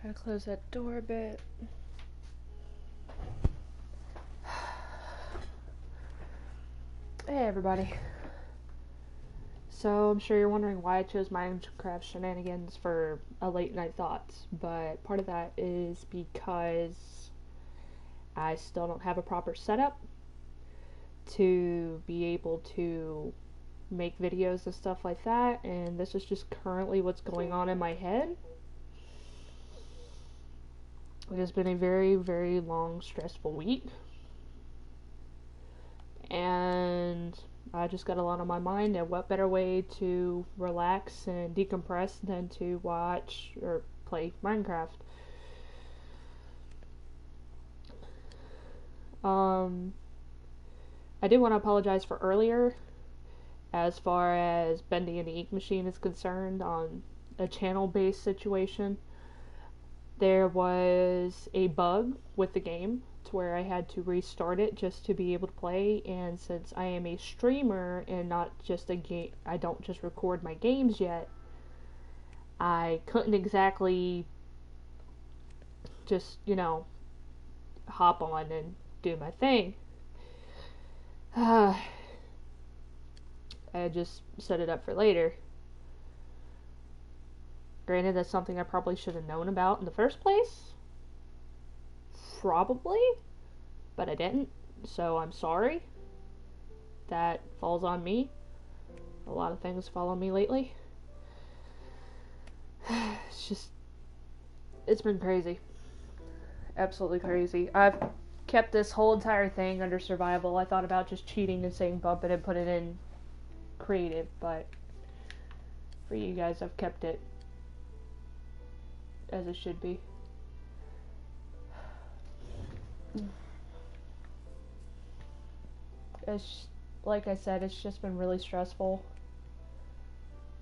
Gotta close that door a bit. Hey everybody. So I'm sure you're wondering why I chose Minecraft Shenanigans for a late night thoughts, but part of that is because I still don't have a proper setup to be able to make videos and stuff like that, and this is just currently what's going on in my head. It has been a very, very long, stressful week, and I just got a lot on my mind, and what better way to relax and decompress than to watch or play Minecraft. I do want to apologize for earlier as far as Bendy and the Ink Machine is concerned on a channel-based situation. There was a bug with the game to where I had to restart it just to be able to play, and since I am a streamer and not just a game, I don't just record my games yet, I couldn't exactly just, hop on and do my thing. I just set it up for later. Granted, that's something I probably should have known about in the first place. Probably. But I didn't. So I'm sorry. That falls on me. A lot of things fall on me lately. It's been crazy. Absolutely crazy. I've kept this whole entire thing under survival. I thought about just cheating and saying bump it and put it in creative, but for you guys, I've kept it as it should be. It's, like I said, it's just been really stressful.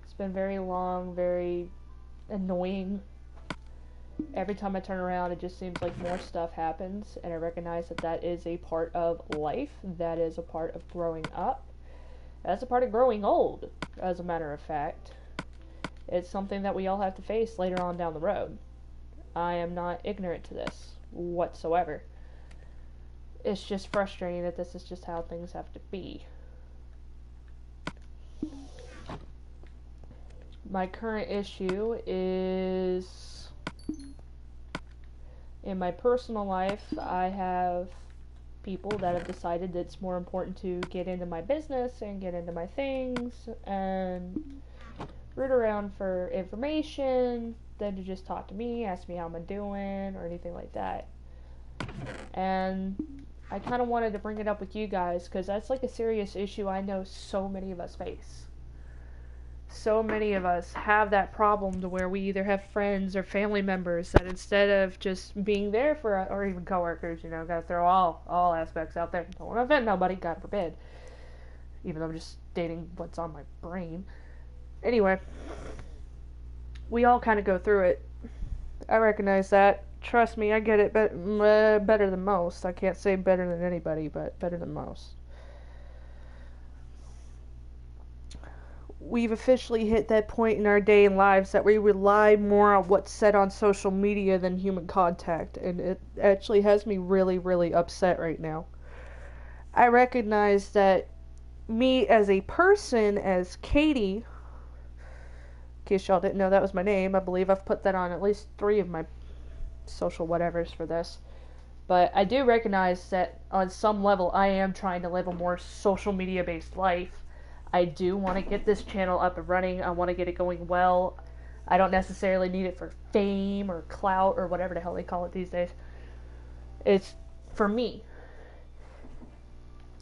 It's been very long, very annoying. Every time I turn around, it just seems like more stuff happens, and I recognize that that is a part of life. That is a part of growing up. That's a part of growing old, as a matter of fact. It's something that we all have to face later on down the road. I am not ignorant to this whatsoever. It's just frustrating that this is just how things have to be. My current issue is, in my personal life, I have people that have decided that it's more important to get into my business and get into my things and root around for information than to just talk to me, ask me how I'm doing, or anything like that. And I kind of wanted to bring it up with you guys because that's like a serious issue I know so many of us face. So many of us have that problem to where we either have friends or family members that instead of just being there for us, or even coworkers, gotta throw all aspects out there. Don't want to offend nobody, God forbid. Even though I'm just stating what's on my brain. Anyway, we all kind of go through it. I recognize that. Trust me, I get it better than most. I can't say better than anybody, but better than most. We've officially hit that point in our day and lives that we rely more on what's said on social media than human contact, and it actually has me really, really upset right now. I recognize that me as a person, as Katie, in case y'all didn't know that was my name, I believe I've put that on at least 3 of my social whatevers for this, but I do recognize that on some level I am trying to live a more social media based life. I do want to get this channel up and running. I want to get it going well. I don't necessarily need it for fame or clout or whatever the hell they call it these days. It's for me.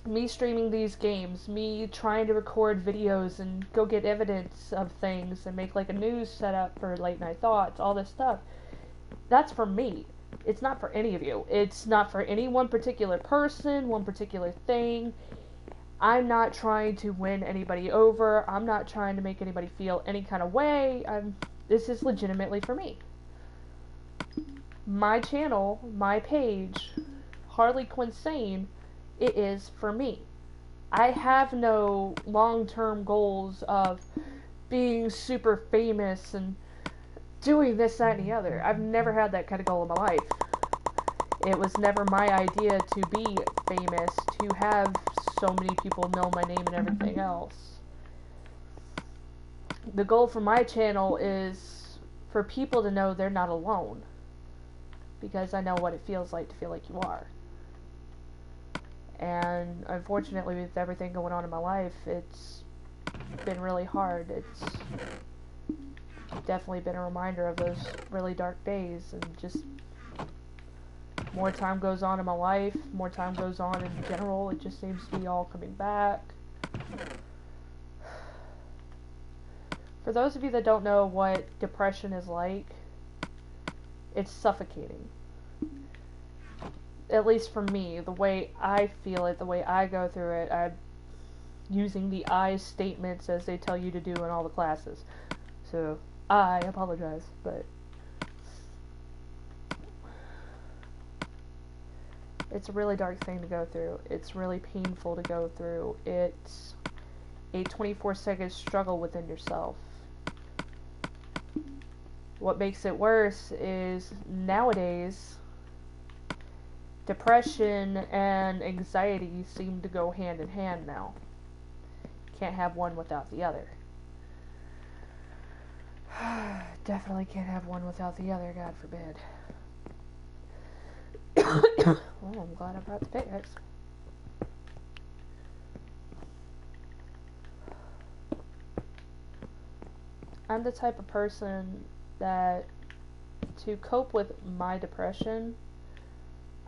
Me streaming these games, me trying to record videos and go get evidence of things and make like a news setup for late night thoughts, all this stuff. That's for me. It's not for any of you. It's not for any one particular person, one particular thing. I'm not trying to win anybody over. I'm not trying to make anybody feel any kind of way. This is legitimately for me. My channel, my page, HarleyQuinsane, it is for me. I have no long-term goals of being super famous and doing this, that, and the other. I've never had that kind of goal in my life. It was never my idea to be famous, to have so many people know my name and everything else. The goal for my channel is for people to know they're not alone. Because I know what it feels like to feel like you are. And unfortunately, with everything going on in my life, it's been really hard. It's definitely been a reminder of those really dark days, and just more time goes on in my life, more time goes on in general, it just seems to be all coming back. For those of you that don't know what depression is like, it's suffocating. At least for me, the way I feel it, the way I go through it, I'm using the I statements as they tell you to do in all the classes. So, I apologize, but it's a really dark thing to go through. It's really painful to go through. It's a 24-second struggle within yourself. What makes it worse is nowadays, depression and anxiety seem to go hand in hand now. Can't have one without the other. Definitely can't have one without the other, God forbid. Oh, I'm glad I brought the pickaxe. I'm the type of person that, to cope with my depression,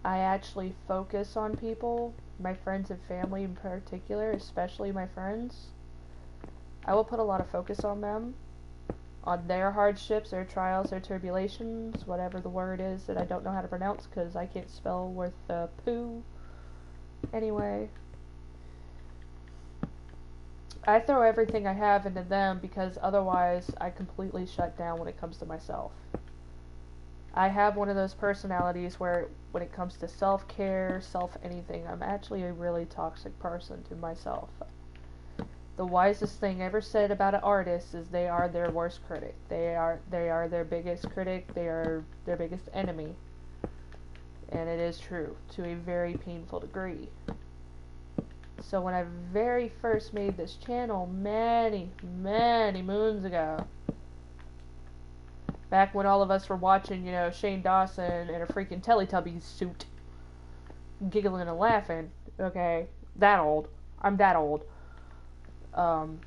I actually focus on people, my friends and family in particular, especially my friends. I will put a lot of focus on them, on their hardships, their trials, their tribulations, whatever the word is that I don't know how to pronounce because I can't spell worth a poo. Anyway, I throw everything I have into them because otherwise I completely shut down when it comes to myself. I have one of those personalities where when it comes to self-care, self-anything, I'm actually a really toxic person to myself. The wisest thing ever said about an artist is they are their worst critic. They are their biggest critic. They are their biggest enemy. And it is true to a very painful degree. So when I very first made this channel many, many moons ago, back when all of us were watching, Shane Dawson in a freaking Teletubbies suit, giggling and laughing, okay, that old. I'm that old. God, I'm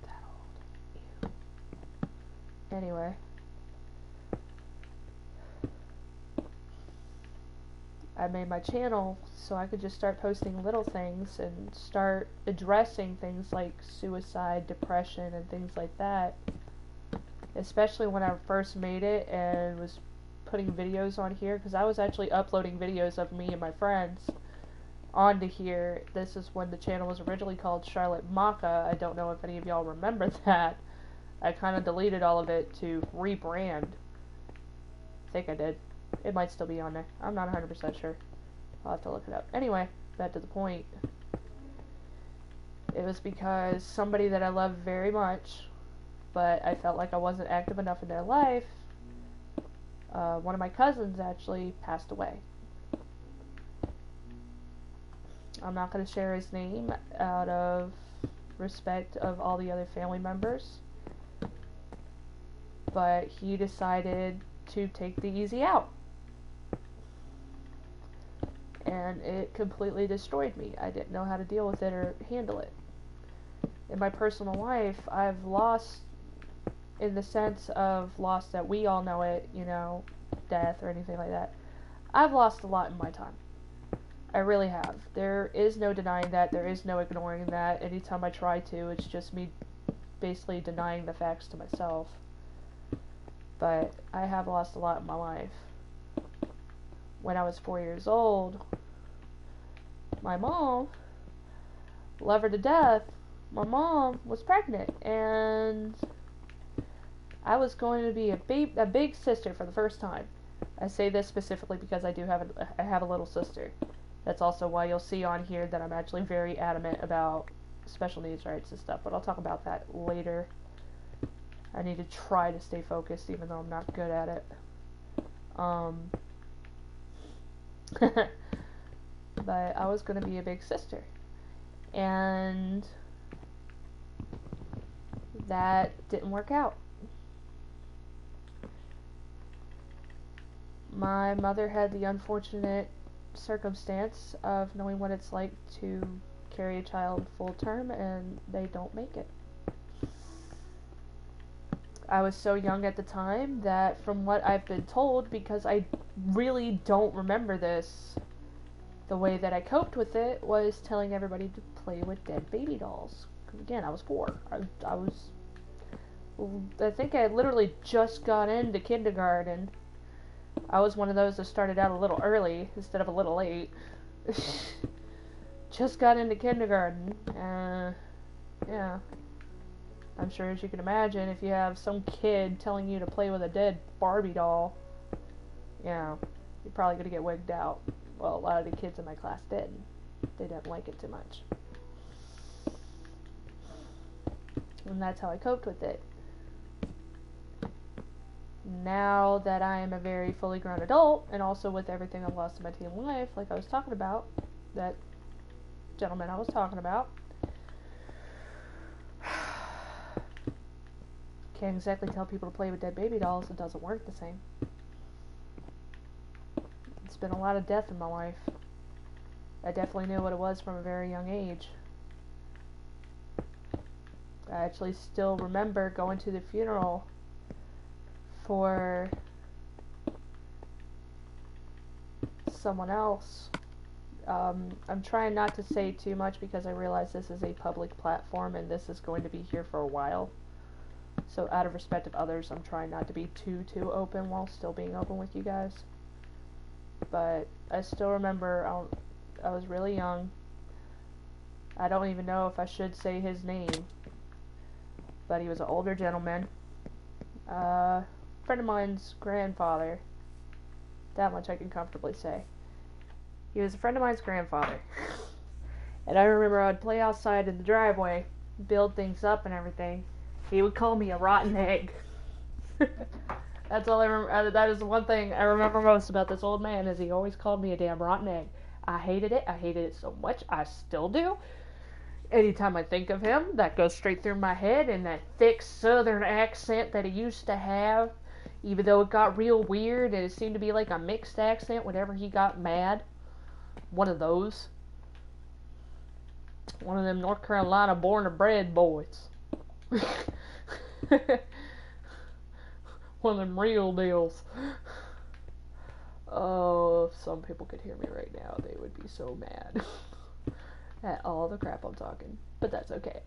that old. Ew. Anyway. I made my channel so I could just start posting little things and start addressing things like suicide, depression, and things like that. Especially when I first made it and was putting videos on here, because I was actually uploading videos of me and my friends onto here. This is when the channel was originally called Charlotte Maka. I don't know if any of y'all remember that. I kind of deleted all of it to rebrand. I think I did. It might still be on there. I'm not 100% sure. I'll have to look it up. Anyway, back to the point. It was because somebody that I love very much, but I felt like I wasn't active enough in their life, one of my cousins actually passed away. I'm not going to share his name out of respect of all the other family members, but he decided to take the easy out. And it completely destroyed me. I didn't know how to deal with it or handle it. In my personal life, I've lost, in the sense of loss that we all know it, death or anything like that. I've lost a lot in my time. I really have. There is no denying that. There is no ignoring that. Anytime I try to, it's just me basically denying the facts to myself. But I have lost a lot in my life. When I was 4 years old, my mom, love her to death, my mom was pregnant, and I was going to be a big sister for the first time. I say this specifically because I have a little sister. That's also why you'll see on here that I'm actually very adamant about special needs rights and stuff, but I'll talk about that later. I need to try to stay focused, even though I'm not good at it. But I was going to be a big sister. And that didn't work out. My mother had the unfortunate circumstance of knowing what it's like to carry a child full term, and they don't make it. I was so young at the time that, from what I've been told, because I really don't remember this, the way that I coped with it was telling everybody to play with dead baby dolls. Because again, I was 4. I think I literally just got into kindergarten. I was one of those that started out a little early instead of a little late. Just got into kindergarten. Yeah. I'm sure, as you can imagine, if you have some kid telling you to play with a dead Barbie doll, you're probably going to get wigged out. Well, a lot of the kids in my class did. They didn't like it too much. And that's how I coped with it. Now that I am a very fully grown adult, and also with everything I've lost in my teen life, like I was talking about, that gentleman I was talking about, can't exactly tell people to play with dead baby dolls. It doesn't work the same. It's been a lot of death in my life. I definitely knew what it was from a very young age. I actually still remember going to the funeral for someone else. I'm trying not to say too much because I realize this is a public platform and this is going to be here for a while. So out of respect of others, I'm trying not to be too open while still being open with you guys. But I still remember I was really young. I don't even know if I should say his name. But he was an older gentleman. Friend of mine's grandfather. That much I can comfortably say. He was a friend of mine's grandfather. And I remember I'd play outside in the driveway, build things up and everything. He would call me a rotten egg. That's all I remember. That is the one thing I remember most about this old man, is he always called me a damn rotten egg. I hated it. I hated it so much. I still do. Anytime I think of him, that goes straight through my head, and that thick southern accent that he used to have, even though it got real weird and it seemed to be like a mixed accent whenever he got mad. One of those. One of them North Carolina born and bred boys. One of them real deals. Oh, if some people could hear me right now, they would be so mad at all the crap I'm talking. But that's okay.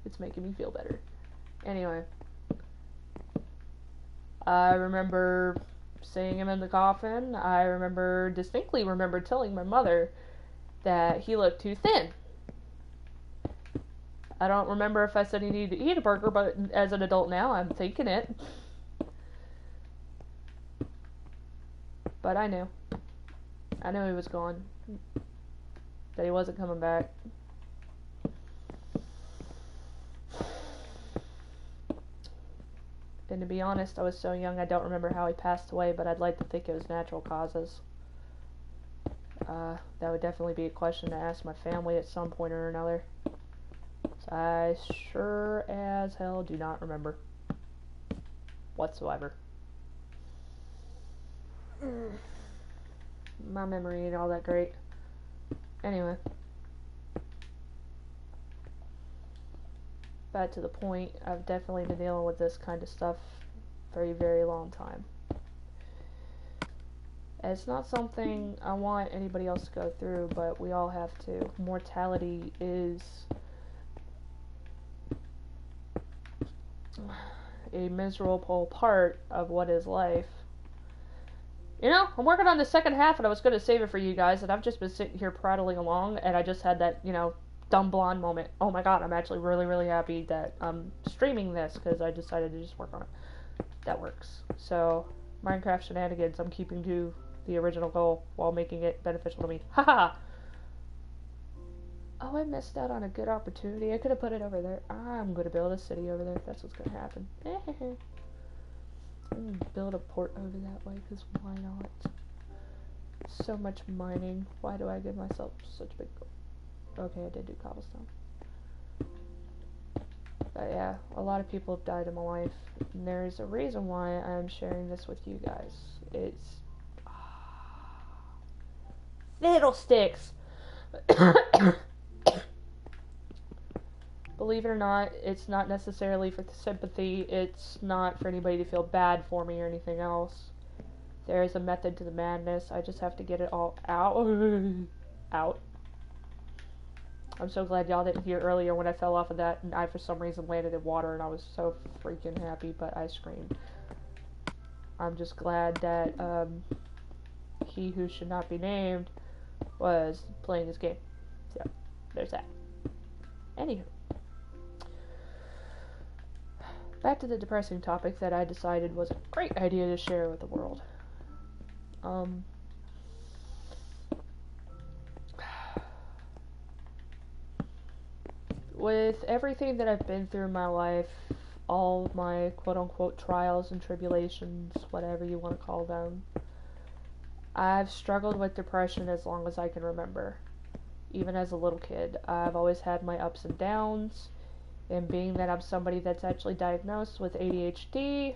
It's making me feel better. Anyway. I remember seeing him in the coffin. I distinctly remember telling my mother that he looked too thin. I don't remember if I said he needed to eat a burger, but as an adult now, I'm thinking it. But I knew. I knew he was gone. That he wasn't coming back. And to be honest, I was so young I don't remember how he passed away, but I'd like to think it was natural causes. That would definitely be a question to ask my family at some point or another. So I sure as hell do not remember. Whatsoever. My memory ain't all that great. Anyway. Back to the point, I've definitely been dealing with this kind of stuff for a very long time. It's not something I want anybody else to go through, but we all have to. Mortality is a miserable part of what is life. You know, I'm working on the second half and I was going to save it for you guys, and I've just been sitting here prattling along, and I just had that, dumb blonde moment. Oh my god, I'm actually really, really happy that I'm streaming this, because I decided to just work on it. That works. So, Minecraft Shenanigans, I'm keeping to the original goal while making it beneficial to me. Haha! Oh, I missed out on a good opportunity. I could have put it over there. I'm going to build a city over there. That's what's going to happen. I'm going to build a port over that way, because why not? So much mining. Why do I give myself such big goal? Okay, I did do cobblestone. But yeah, a lot of people have died in my life, and there's a reason why I'm sharing this with you guys. It's fiddlesticks. Believe it or not, it's not necessarily for sympathy. It's not for anybody to feel bad for me or anything else. There is a method to the madness. I just have to get it all out. I'm so glad y'all didn't hear earlier when I fell off of that and I for some reason landed in water and I was so freaking happy, but I screamed. I'm just glad that he who should not be named was playing his game. So, there's that. Anywho. Back to the depressing topic that I decided was a great idea to share with the world. With everything that I've been through in my life, all my quote-unquote trials and tribulations, whatever you want to call them, I've struggled with depression as long as I can remember. Even as a little kid, I've always had my ups and downs. And being that I'm somebody that's actually diagnosed with ADHD,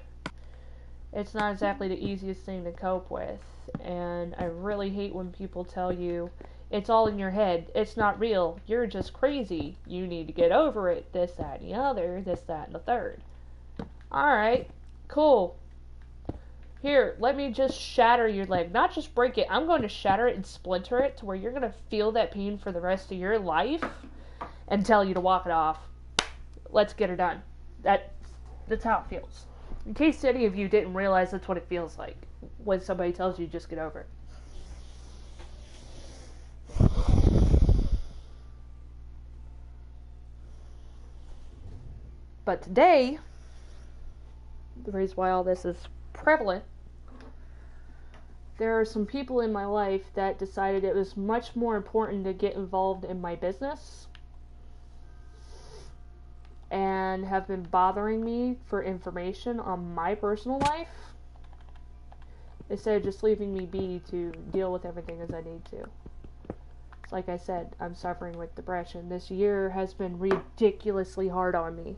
it's not exactly the easiest thing to cope with. And I really hate when people tell you, it's all in your head, it's not real, you're just crazy, you need to get over it, this, that, and the other, this, that, and the third. Alright, cool. Here, let me just shatter your leg. Not just break it, I'm going to shatter it and splinter it to where you're going to feel that pain for the rest of your life and tell you to walk it off. Let's get her done. That's how it feels. In case any of you didn't realize, that's what it feels like when somebody tells you just get over it. But today, the reason why all this is prevalent, there are some people in my life that decided it was much more important to get involved in my business and have been bothering me for information on my personal life instead of just leaving me be to deal with everything as I need to. It's like I said, I'm suffering with depression. This year has been ridiculously hard on me.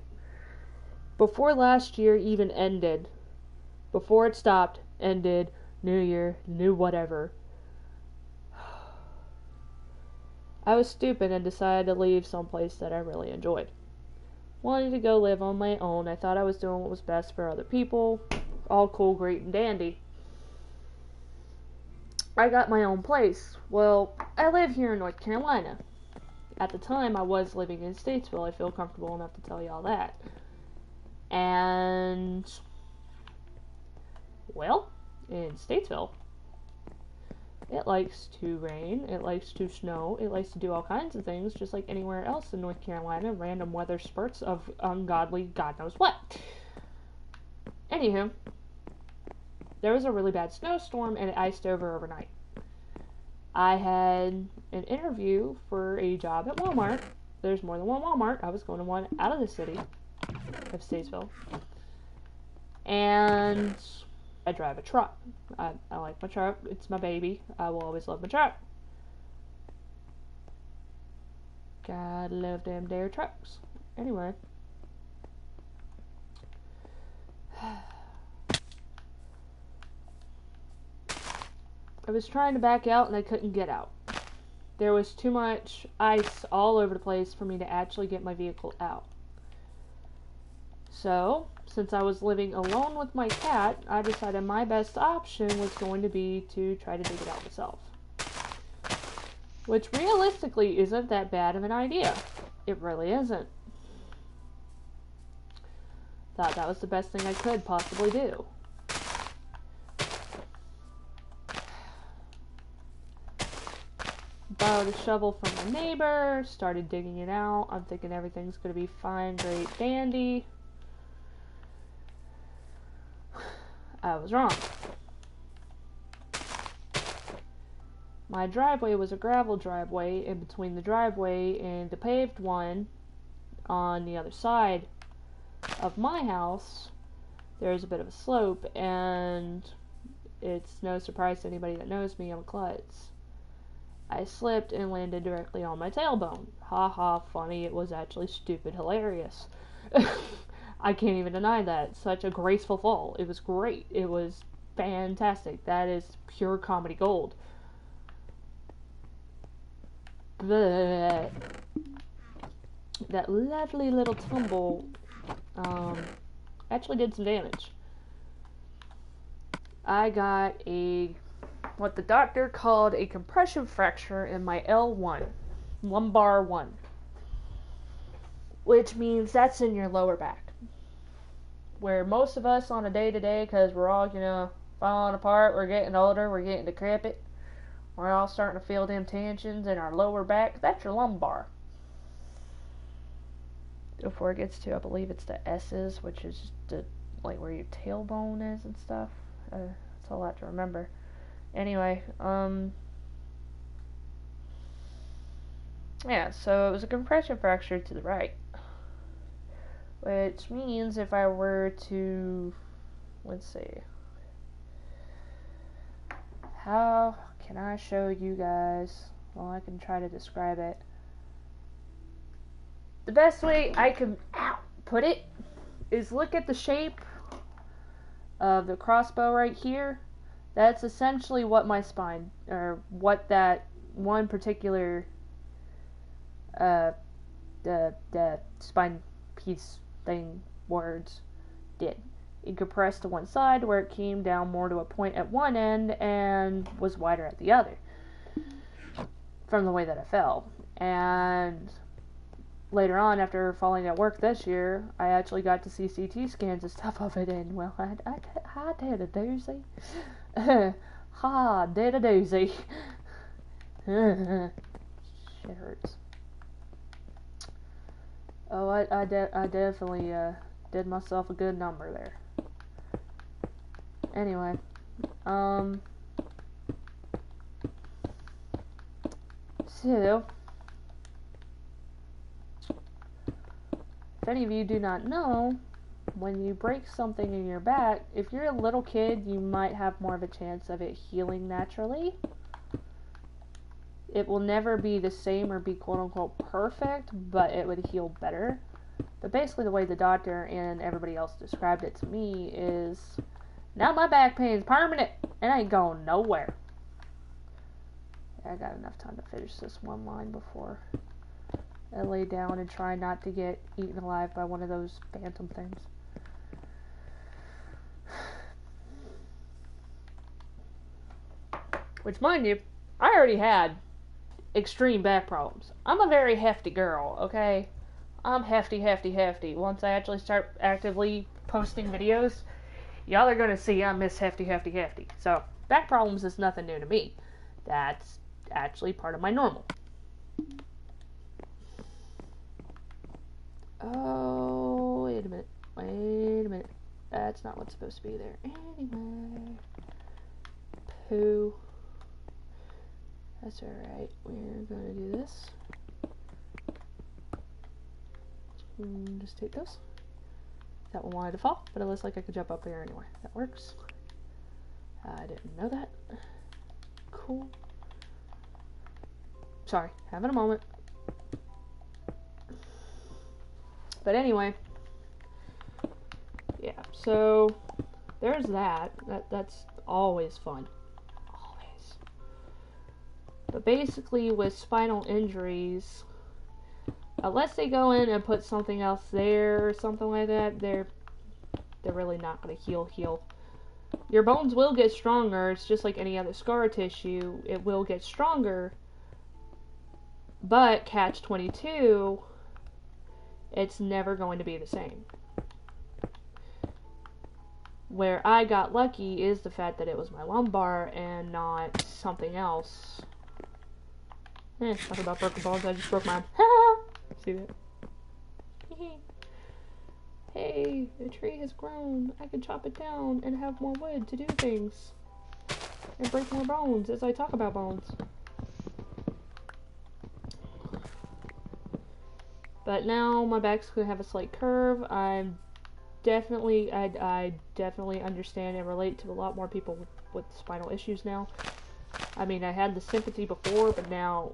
Before last year even ended, before it stopped, ended, new year, new whatever, I was stupid and decided to leave someplace that I really enjoyed. Wanted to go live on my own. I thought I was doing what was best for other people. All cool, great, and dandy. I got my own place. Well, I live here in North Carolina. At the time, I was living in Statesville. I feel comfortable enough to tell y'all that. And, well, in Statesville, it likes to rain, it likes to snow, it likes to do all kinds of things, just like anywhere else in North Carolina, random weather spurts of ungodly God knows what. Anywho, there was a really bad snowstorm and it iced over overnight. I had an interview for a job at Walmart. There's more than one Walmart. I was going to one out of the city of Statesville. And I drive a truck. I like my truck. It's my baby. I will always love my truck. God love them dare trucks. Anyway. I was trying to back out and I couldn't get out. There was too much ice all over the place for me to actually get my vehicle out. So, since I was living alone with my cat, I decided my best option was going to be to try to dig it out myself. Which realistically isn't that bad of an idea. It really isn't. Thought that was the best thing I could possibly do. Borrowed a shovel from my neighbor, started digging it out. I'm thinking everything's going to be fine, great, dandy. I was wrong. My driveway was a gravel driveway, and between the driveway and the paved one on the other side of my house, there's a bit of a slope, and it's no surprise to anybody that knows me, I'm a klutz. I slipped and landed directly on my tailbone. Ha ha, funny. It was actually stupid hilarious. I can't even deny that. Such a graceful fall. It was great. It was fantastic. That is pure comedy gold. But that lovely little tumble actually did some damage. I got what the doctor called a compression fracture in my L1, lumbar 1, which means that's in your lower back, where most of us on a day-to-day, because we're all, falling apart, we're getting older, we're getting decrepit, we're all starting to feel them tensions in our lower back. That's your lumbar. Before it gets to, I believe it's the S's, which is where your tailbone is and stuff. It's a lot to remember. Anyway, yeah, so it was a compression fracture to the right, which means if I were to, let's see, how can I show you guys? Well, I can try to describe it. The best way I can put it is look at the shape of the crossbow right here. That's essentially what my spine, or what that one particular the spine piece thing words did. It compressed to one side where it came down more to a point at one end and was wider at the other from the way that I fell. And later on, after falling at work this year, I actually got to see CT scans and stuff of it, and well, I did a doozy. Ha, did a doozy. Shit hurts. Oh, I definitely did myself a good number there. Anyway, so if any of you do not know, when you break something in your back, if you're a little kid, you might have more of a chance of it healing naturally. It will never be the same or be quote-unquote perfect, but it would heal better. But basically the way the doctor and everybody else described it to me is, now my back pain is permanent. It ain't going nowhere. I got enough time to finish this one line before I lay down and try not to get eaten alive by one of those phantom things. Which, mind you, I already had extreme back problems. I'm a very hefty girl, okay? I'm hefty. Once I actually start actively posting videos, y'all are gonna see I'm Miss Hefty. So, back problems is nothing new to me. That's actually part of my normal. Oh, wait a minute. That's not what's supposed to be there. Anyway. Poo. That's alright. We're gonna do this. Just take this. That one wanted to fall, but it looks like I could jump up there anyway. That works. I didn't know that. Cool. Sorry, having a moment. But anyway, yeah, so there's that. That's always fun. Always. But basically with spinal injuries, unless they go in and put something else there or something like that, they're really not going to heal. Your bones will get stronger. It's just like any other scar tissue. It will get stronger. But catch 22, it's never going to be the same. Where I got lucky is the fact that it was my lumbar and not something else. Talk about broken bones, I just broke mine. See that? Hey, the tree has grown. I can chop it down and have more wood to do things. And break more bones as I talk about bones. But now my back's going to have a slight curve. I definitely understand and relate to a lot more people with spinal issues now. I mean, I had the sympathy before, but now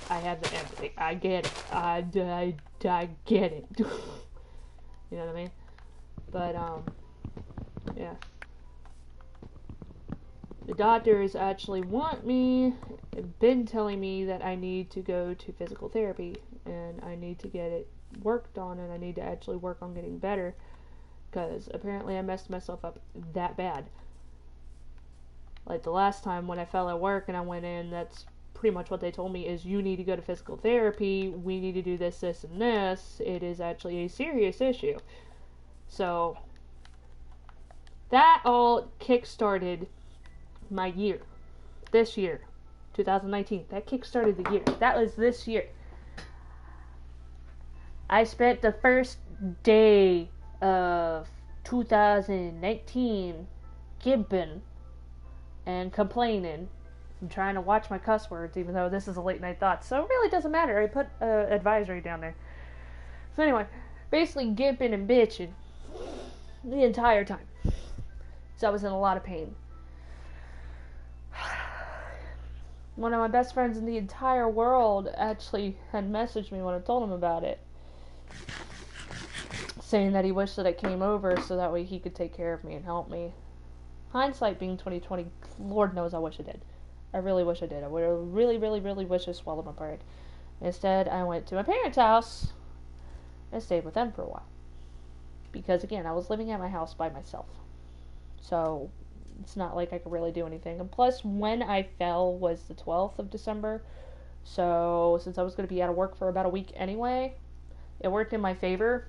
I have the empathy. I get it. I get it. You know what I mean? But, yeah. The doctors actually been telling me that I need to go to physical therapy, and I need to get it worked on, and I need to actually work on getting better, because apparently I messed myself up that bad. Like the last time when I fell at work and I went in, that's pretty much what they told me is you need to go to physical therapy, we need to do this, this, and this. It is actually a serious issue. So, that all kick-started my year. This year. 2019. That kick-started the year. That was this year. I spent the first day of 2019 gimping and complaining. I'm trying to watch my cuss words, even though this is a late night thought. So it really doesn't matter. I put advisory down there. So anyway, basically gimping and bitching the entire time. So I was in a lot of pain. One of my best friends in the entire world actually had messaged me when I told him about it, saying that he wished that I came over so that way he could take care of me and help me. Hindsight being 2020, Lord knows I wish I did. I really wish I did. I would have really wish I swallowed my pride. Instead, I went to my parents' house and stayed with them for a while. Because again, I was living at my house by myself. So, it's not like I could really do anything. And plus, when I fell was the 12th of December. So, since I was going to be out of work for about a week anyway, it worked in my favor.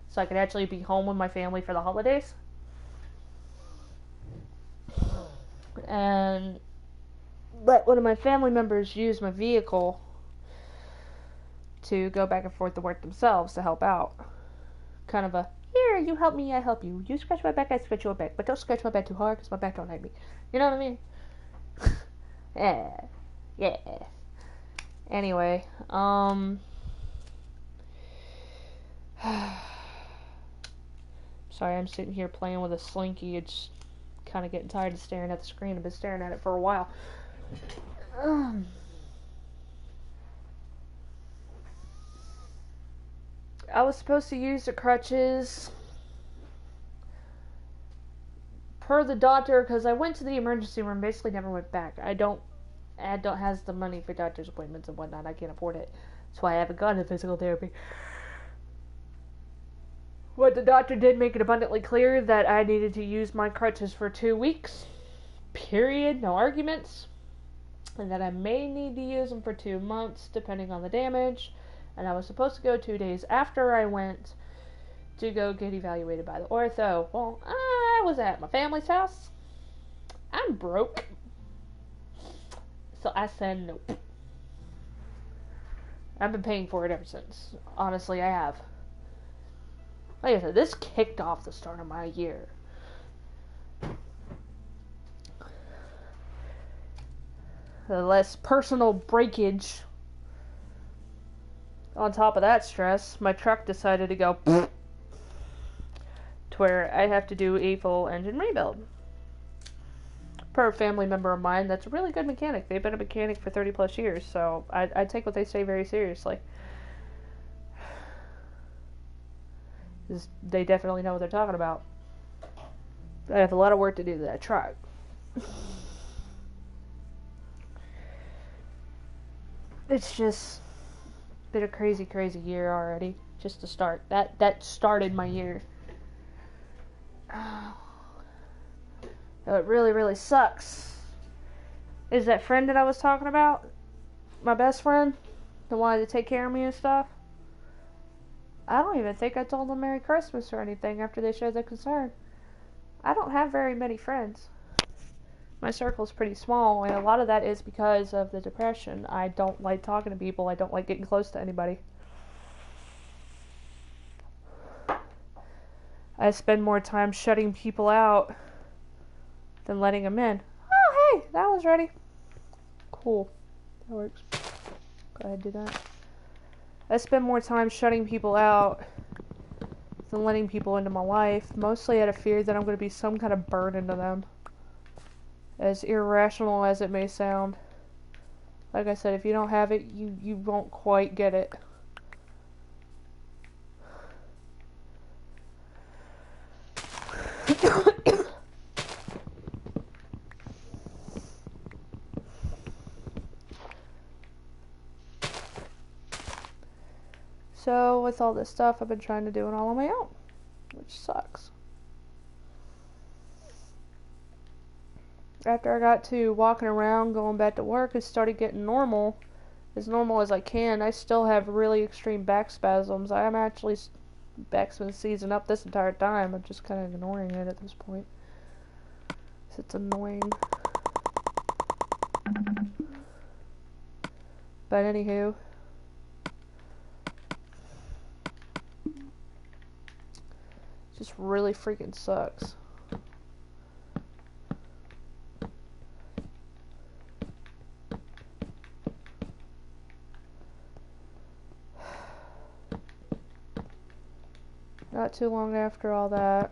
So I could actually be home with my family for the holidays. But one of my family members used my vehicle to go back and forth to work themselves to help out. Kind of a, here, you help me, I help you. You scratch my back, I scratch your back. But don't scratch my back too hard, because my back don't like me. You know what I mean? Yeah. Anyway, sorry, I'm sitting here playing with a Slinky. It's kind of getting tired of staring at the screen. I've been staring at it for a while. I was supposed to use the crutches per the doctor because I went to the emergency room, basically never went back. I don't has the money for doctor's appointments and whatnot. I can't afford it. That's why I haven't gone to physical therapy. But the doctor did make it abundantly clear that I needed to use my crutches for 2 weeks. Period. No arguments. And that I may need to use them for 2 months, depending on the damage. And I was supposed to go 2 days after I went to go get evaluated by the ortho. Well, I was at my family's house. I'm broke. So I said nope. I've been paying for it ever since. Honestly, I have. Like I said, this kicked off the start of my year. The less personal breakage. On top of that stress, my truck decided to go to where I have to do a full engine rebuild. Per a family member of mine that's a really good mechanic. They've been a mechanic for 30 plus years, so I take what they say very seriously. They definitely know what they're talking about. I have a lot of work to do to that truck. It's just been a crazy year already. Just to start. That started my year. It really sucks. Is that friend that I was talking about? My best friend? The one to take care of me and stuff? I don't even think I told them Merry Christmas or anything after they showed their concern. I don't have very many friends. My circle's pretty small, and a lot of that is because of the depression. I don't like talking to people. I don't like getting close to anybody. I spend more time shutting people out than letting them in. Oh, hey, that was ready. Cool. That works. Go ahead and do that. I spend more time shutting people out than letting people into my life, mostly out of fear that I'm going to be some kind of burden to them. As irrational as it may sound. Like I said, if you don't have it, you won't quite get it. So, with all this stuff, I've been trying to do it all on my own, which sucks. After I got to walking around, going back to work, it started getting normal as I can. I still have really extreme back spasms. I'm actually back's been seizing up this entire time. I'm just kind of ignoring it at this point. It's annoying. But anywho, it just really freaking sucks. Not too long after all that,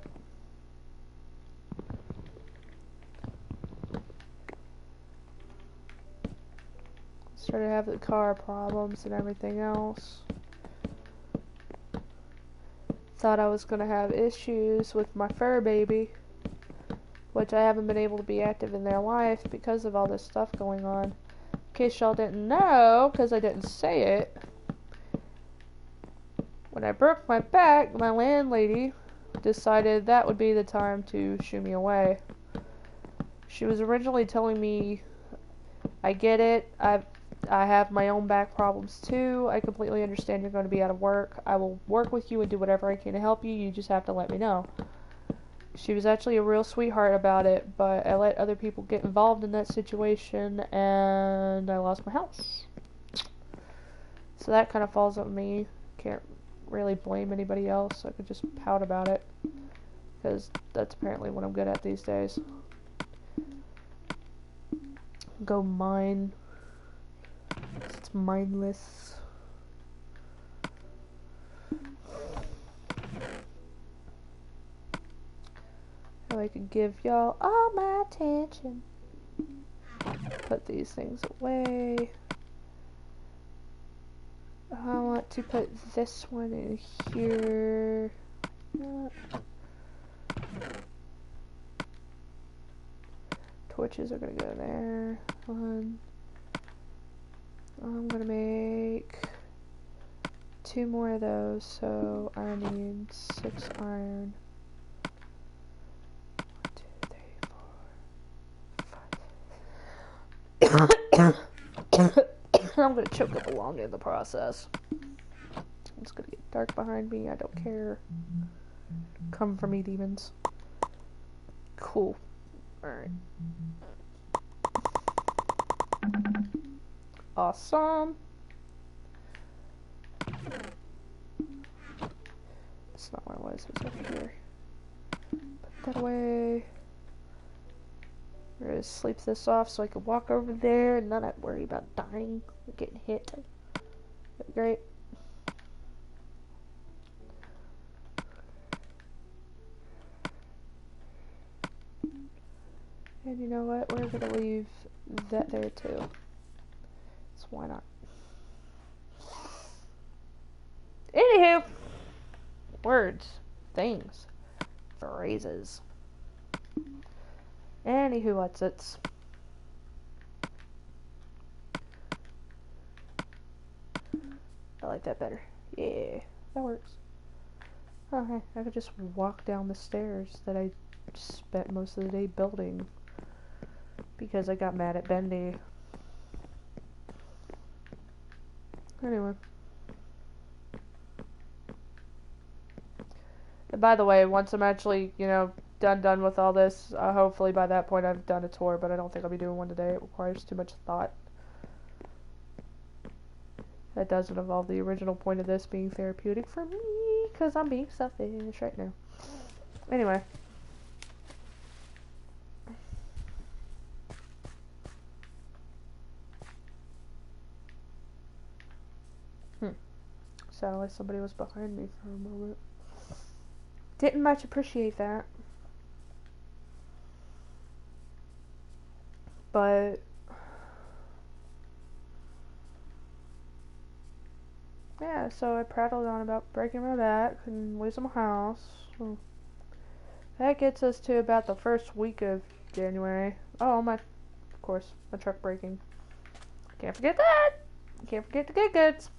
started having car problems and everything else. Thought I was going to have issues with my fur baby, which I haven't been able to be active in their life because of all this stuff going on. In case y'all didn't know, because I didn't say it, when I broke my back, my landlady decided that would be the time to shoo me away. She was originally telling me, I get it, I have my own back problems too, I completely understand you're going to be out of work, I will work with you and do whatever I can to help you, you just have to let me know. She was actually a real sweetheart about it, but I let other people get involved in that situation, and I lost my house. So that kind of falls on me. Can't really blame anybody else. I could just pout about it, because that's apparently what I'm good at these days. Go mine. It's mindless. So I could give y'all all my attention. Put these things away. I want to put this one in here. Torches are gonna go there. One. I'm gonna make 2 more of those, so I need 6 iron. 1, 2, 3, 4, 5. I'm gonna choke up a lung in the process. It's gonna get dark behind me. I don't care. Come for me, demons. Cool. Alright. Awesome. That's not where it was. It was over here. Put that away. We're gonna sleep this off so I can walk over there and not have to worry about dying or getting hit. Great. And you know what? We're gonna leave that there too. So why not? Anywho, words, things, phrases. Anywho, what's it? I like that better. Yeah, that works. Okay, I could just walk down the stairs that I spent most of the day building because I got mad at Bendy. Anyway. And by the way, once I'm actually, done with all this, hopefully by that point I've done a tour, but I don't think I'll be doing one today. It requires too much thought. That doesn't involve the original point of this being therapeutic for me, because I'm being selfish right now. Anyway. Sounded like somebody was behind me for a moment. Didn't much appreciate that. But yeah, so I prattled on about breaking my back and losing my house. So that gets us to about the first week of January. Oh, of course, my truck breaking. Can't forget that. Can't forget the good goods.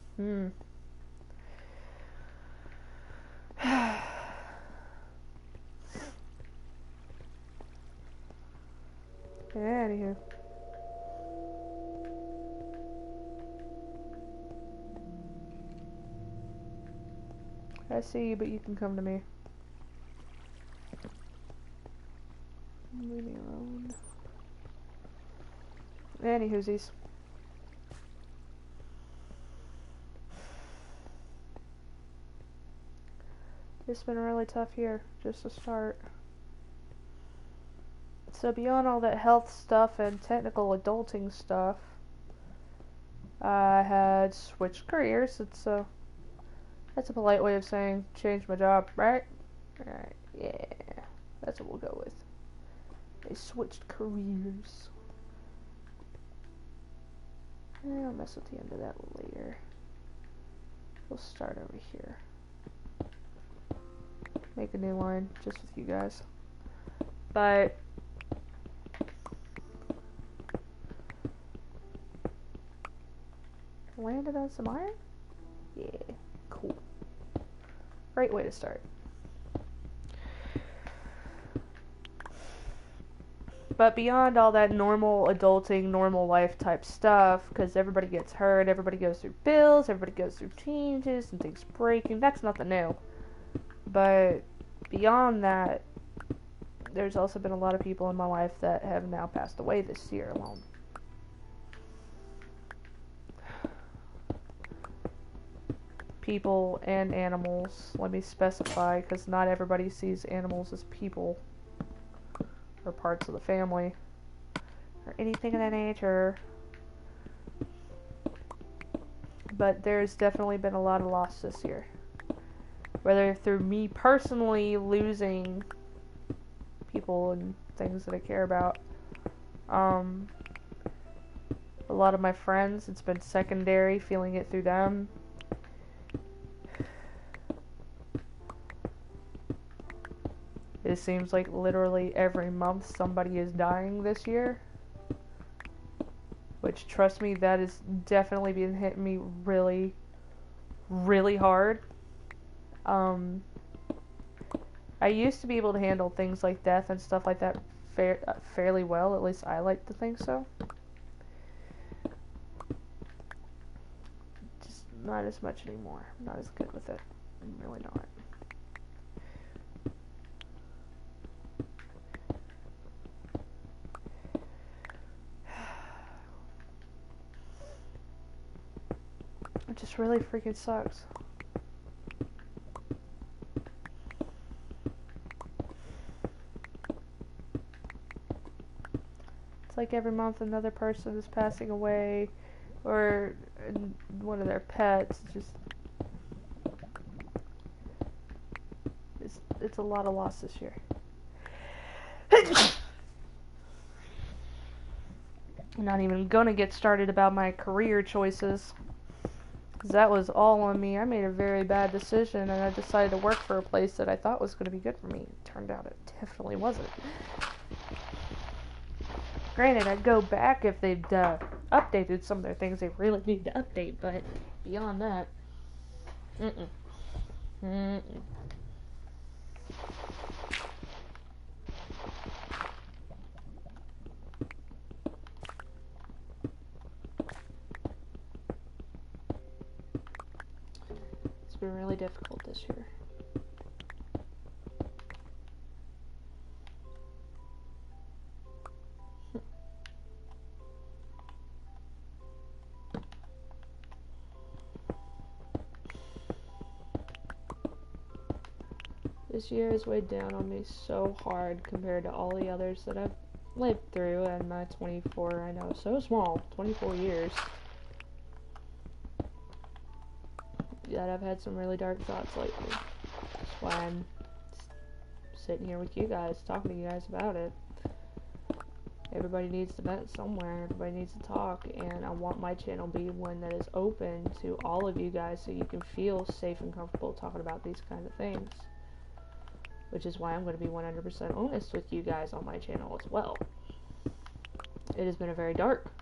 Anywho. I see you, but you can come to me. Leave me alone. Anywhoosies. It's been a really tough year, just to start. So beyond all that health stuff and technical adulting stuff, I had switched careers. That's a polite way of saying changed my job, right? Alright, yeah. That's what we'll go with. I switched careers. I'll mess with the end of that later. We'll start over here. Make a new line just with you guys. But landed on some iron? Yeah, cool. Great way to start. But beyond all that normal adulting, normal life type stuff, because everybody gets hurt, everybody goes through bills, everybody goes through changes and things breaking, that's nothing new. But beyond that, there's also been a lot of people in my life that have now passed away this year alone. People and animals, let me specify, because not everybody sees animals as people or parts of the family or anything of that nature. But there's definitely been a lot of loss this year. Whether through me personally losing people and things that I care about. A lot of my friends, it's been secondary, feeling it through them. It seems like literally every month somebody is dying this year. Which, trust me, that has definitely been hitting me really, really hard. I used to be able to handle things like death and stuff like that fairly well. At least I like to think so. Just not as much anymore. I'm not as good with it. I'm really not. It just really freaking sucks. Like every month another person is passing away, or one of their pets. It's a lot of loss this year. I'm not even gonna get started about my career choices, because that was all on me. I made a very bad decision, and I decided to work for a place that I thought was going to be good for me. It turned out it definitely wasn't. Granted, I'd go back if they'd updated some of their things they really need to update, but beyond that, It's been really difficult this year. This year has weighed down on me so hard compared to all the others that I've lived through in my 24, I know, so small, 24 years. that I've had some really dark thoughts lately. That's why I'm sitting here with you guys, talking to you guys about it. Everybody needs to vent somewhere. Everybody needs to talk, and I want my channel to be one that is open to all of you guys so you can feel safe and comfortable talking about these kind of things. Which is why I'm going to be 100% honest with you guys on my channel as well. It has been a very dark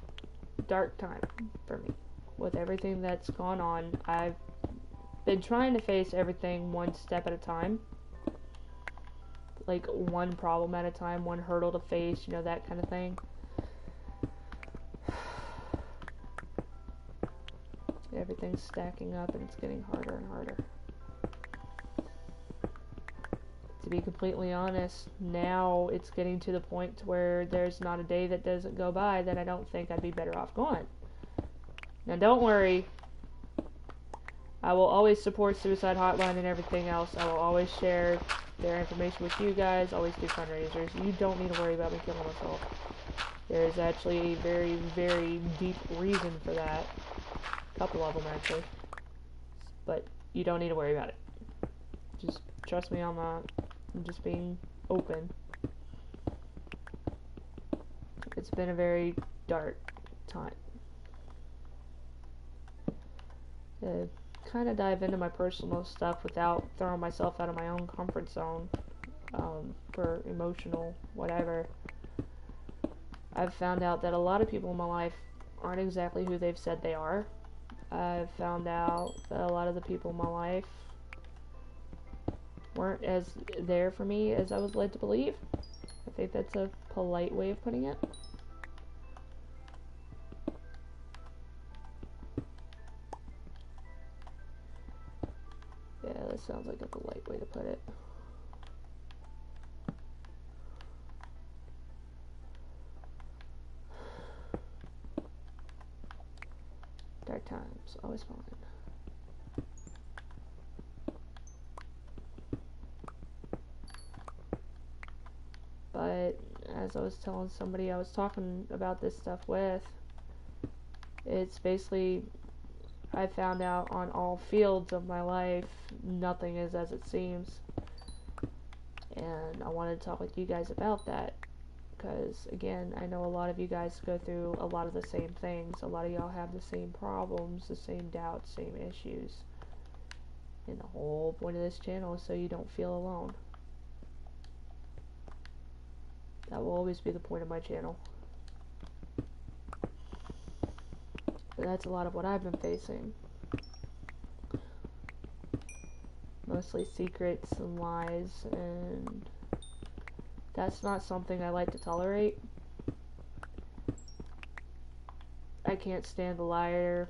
time for me. With everything that's gone on, I've been trying to face everything one step at a time. Like, one problem at a time, one hurdle to face, you know, that kind of thing. Everything's stacking up and it's getting harder and harder. To be completely honest, now it's getting to the point where there's not a day that doesn't go by that I don't think I'd be better off going. Now, don't worry. I will always support Suicide Hotline and everything else. I will always share their information with you guys, always do fundraisers. You don't need to worry about me killing myself. There is actually a very, very deep reason for that. A couple of them, actually. But you don't need to worry about it. Just trust me on that. I'm just being open. It's been a very dark time. Kind of dive into my personal stuff without throwing myself out of my own comfort zone for emotional whatever. I've found out that a lot of people in my life aren't exactly who they've said they are. I've found out that a lot of the people in my life weren't as there for me as I was led to believe. I think that's a polite way of putting it. Yeah, that sounds like a polite way to put it. Dark times, always fun. But as I was telling somebody I was talking about this stuff with, it's basically, I found out on all fields of my life, nothing is as it seems. And I wanted to talk with you guys about that. Because, again, I know a lot of you guys go through a lot of the same things. A lot of y'all have the same problems, the same doubts, same issues. And the whole point of this channel is so you don't feel alone. That will always be the point of my channel. But that's a lot of what I've been facing. Mostly secrets and lies, and that's not something I like to tolerate. I can't stand a liar.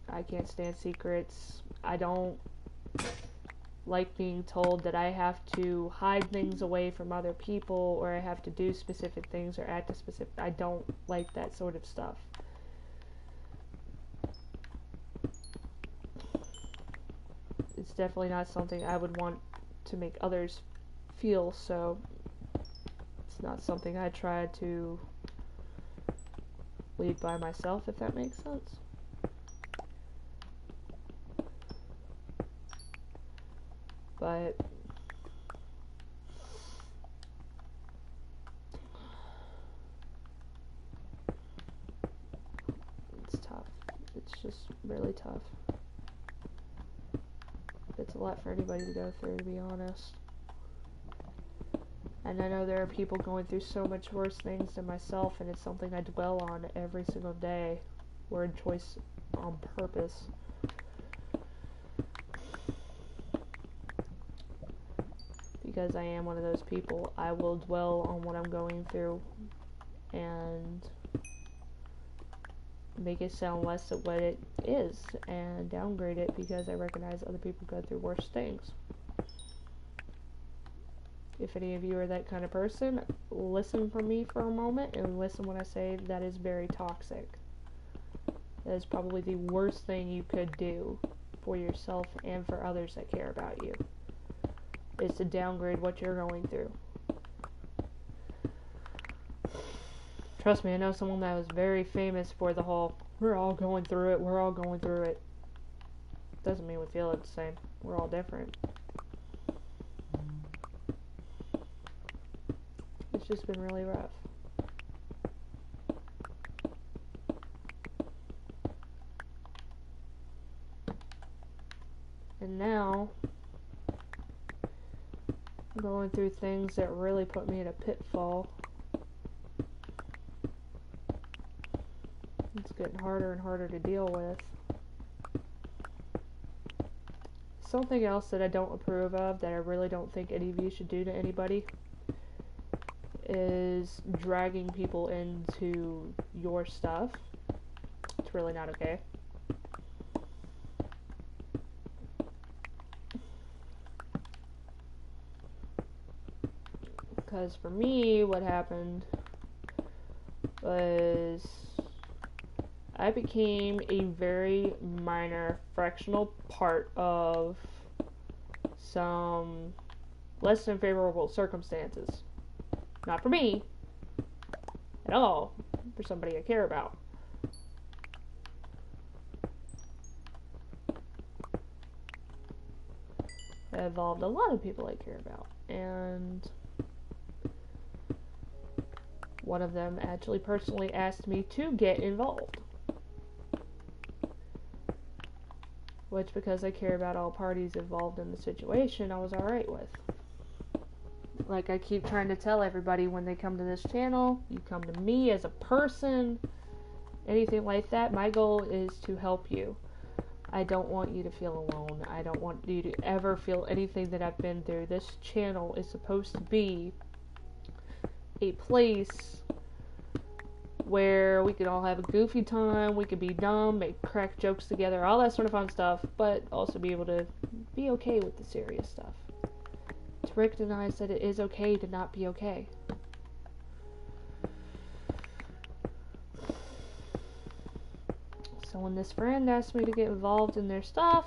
I can't stand secrets. I don't like being told that I have to hide things away from other people, or I have to do specific things or act a specific. I don't like that sort of stuff. It's definitely not something I would want to make others feel, so it's not something I try to lead by myself, if that makes sense. But it's tough. It's just really tough. It's a lot for anybody to go through, to be honest. And I know there are people going through so much worse things than myself, and it's something I dwell on every single day. Word choice on purpose. Because I am one of those people. I will dwell on what I'm going through and make it sound less of what it is and downgrade it because I recognize other people go through worse things. If any of you are that kind of person, listen for me for a moment and listen when I say that is very toxic. That is probably the worst thing you could do for yourself and for others that care about you, is to downgrade what you're going through. Trust me, I know someone that was very famous for the whole, we're all going through it, we're all going through it. Doesn't mean we feel it the same. We're all different. It's just been really rough. And now, I'm going through things that really put me in a pitfall. It's getting harder and harder to deal with. Something else that I don't approve of, that I really don't think any of you should do to anybody, is dragging people into your stuff. It's really not okay. Because for me, what happened was I became a very minor, fractional part of some less than favorable circumstances. Not for me at all, for somebody I care about. It involved a lot of people I care about, and one of them actually personally asked me to get involved. Which, because I care about all parties involved in the situation, I was alright with. Like I keep trying to tell everybody when they come to this channel, you come to me as a person, anything like that, my goal is to help you. I don't want you to feel alone. I don't want you to ever feel anything that I've been through. This channel is supposed to be a place where we can all have a goofy time, we can be dumb, make crack jokes together, all that sort of fun stuff, but also be able to be okay with the serious stuff. To recognize that it is okay to not be okay. So when this friend asked me to get involved in their stuff,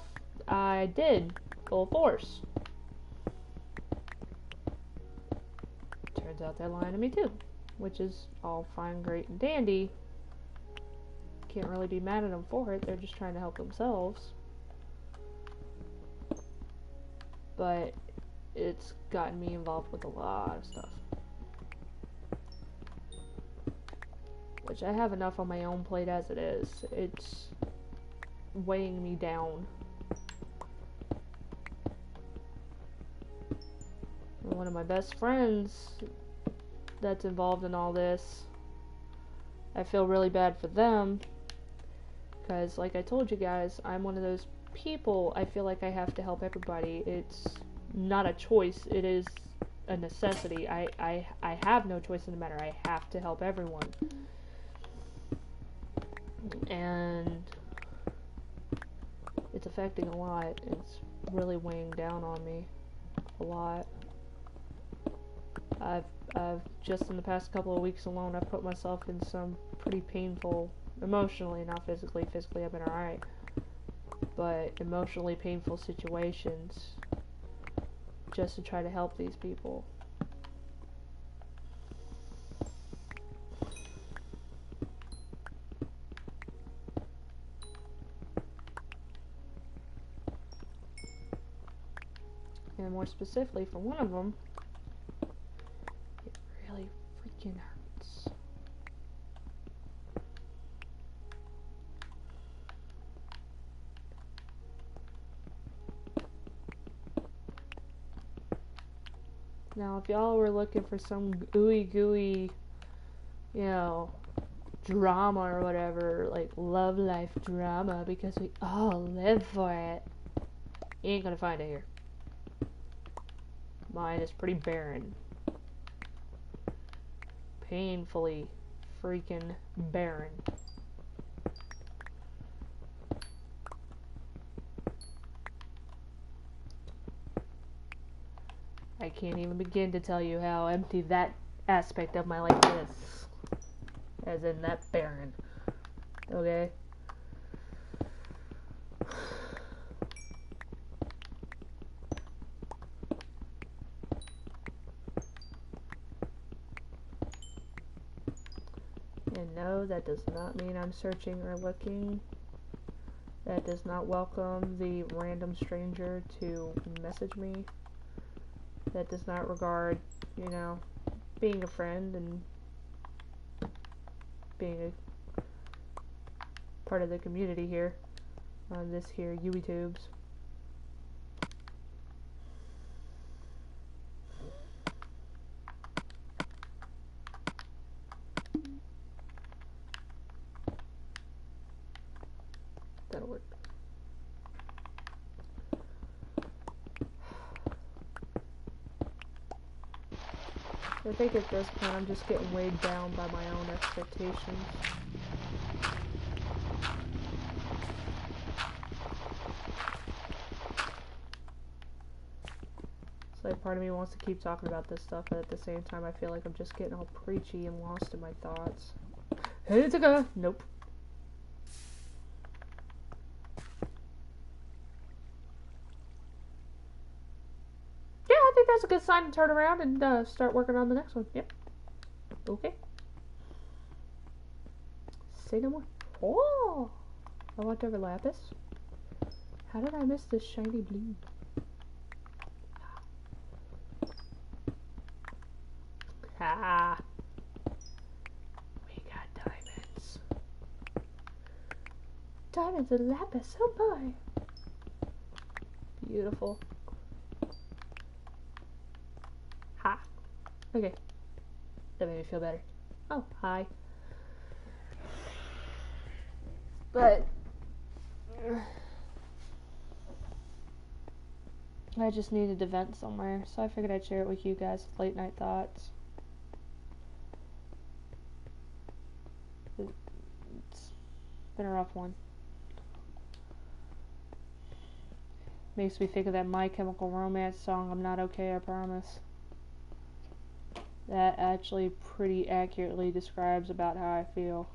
I did, full force. Turns out they're lying to me too. Which is all fine, great, and dandy. Can't really be mad at them for it. They're just trying to help themselves. But it's gotten me involved with a lot of stuff. Which I have enough on my own plate as it is. It's weighing me down. And one of my best friends that's involved in all this, I feel really bad for them, because like I told you guys, I'm one of those people, I feel like I have to help everybody. It's not a choice, it is a necessity. I have no choice in the matter. I have to help everyone. And it's affecting a lot. It's really weighing down on me a lot. I've just in the past couple of weeks alone, I've put myself in some pretty painful, emotionally, not physically. Physically, I've been alright. But emotionally painful situations just to try to help these people. And more specifically for one of them, it really freaking hurts. Now, if y'all were looking for some ooey gooey, you know, drama or whatever, like love life drama, because we all live for it, you ain't gonna find it here. Mine is pretty barren. Painfully freaking barren. I can't even begin to tell you how empty that aspect of my life is. As in that barren. Okay? And no, that does not mean I'm searching or looking. that does not welcome the random stranger to message me, that does not regard, you know, being a friend and being a part of the community here on this here YouTubes. That'll work. I think at this point I'm just getting weighed down by my own expectations. It's like part of me wants to keep talking about this stuff, but at the same time I feel like I'm just getting all preachy and lost in my thoughts. Hey, it's a guy! Nope. Yeah, I think that's a good sign to turn around and start working on the next one. Yep. Okay. Say no more. Oh! I walked over Lapis. How did I miss this shiny blue? Ha! We got diamonds. Diamonds and Lapis, oh boy! Beautiful. Ha! Okay. That made me feel better. Oh, hi. But I just needed to vent somewhere, so I figured I'd share it with you guys with late night thoughts. It's been a rough one. Makes me think of that My Chemical Romance song, I'm Not Okay, I Promise. That actually pretty accurately describes about how I feel.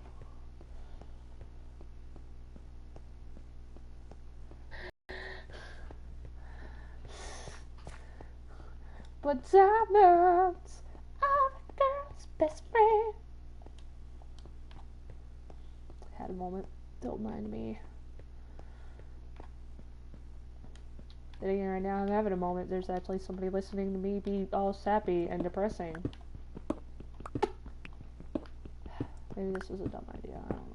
But diamonds are a girl's best friend. Had a moment. Don't mind me. But again, right now I'm having a moment. There's actually somebody listening to me be all sappy and depressing. Maybe this is a dumb idea. I don't know.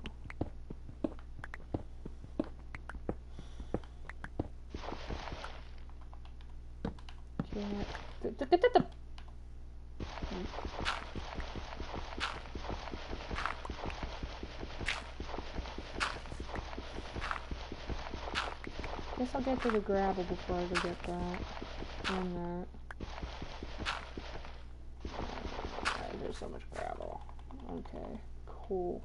Guess I'll get to the gravel before I go get that. And that. There's so much gravel. Okay, cool.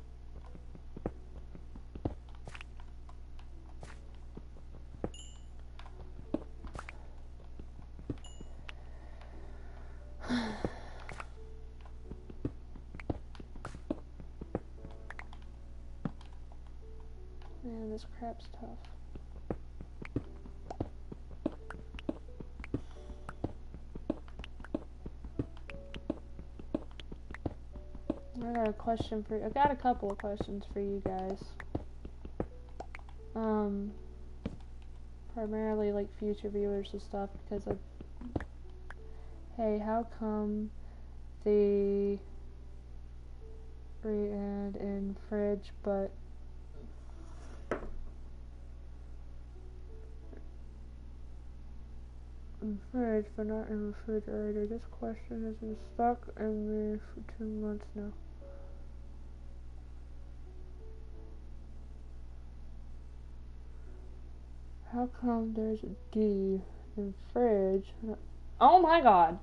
Man, this crap's tough. I got a question for you. I got a couple of questions for you guys. Primarily like future viewers and stuff, because hey, how come the and in fridge but in fridge but not in refrigerator? This question has been stuck in me for 2 months now. How come there's a D in fridge? Oh my god!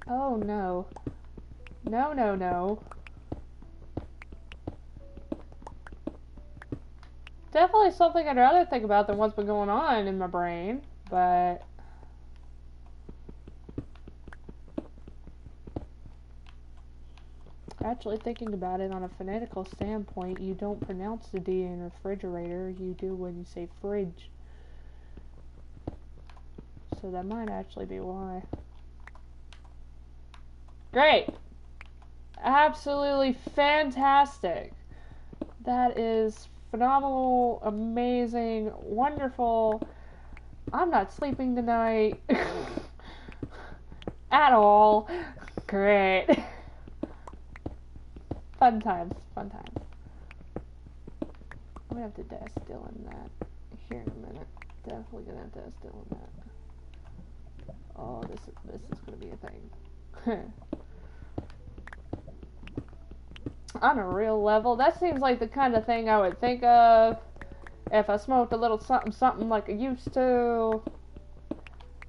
Oh no. No, no, no. Definitely something I'd rather think about than what's been going on in my brain, but actually thinking about it on a phonetical standpoint, you don't pronounce the D in refrigerator, you do when you say fridge. So that might actually be why. Great! absolutely fantastic. That is phenomenal, amazing, wonderful. I'm not sleeping tonight. At all. Great. Fun times, fun times. I'm gonna have to distill in that here in a minute. Definitely gonna have to distill in that. Oh, this is gonna be a thing. On a real level, that seems like the kind of thing I would think of if I smoked a little something something like I used to. So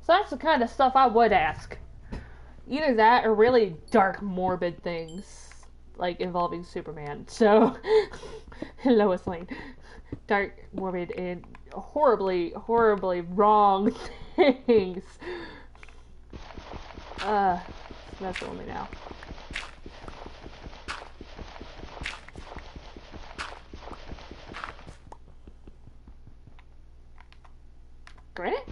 that's the kind of stuff I would ask. Either that or really dark, morbid things, like involving Superman. So, Lois Lane. Dark, morbid, and horribly, horribly wrong things. That's only now. Granite?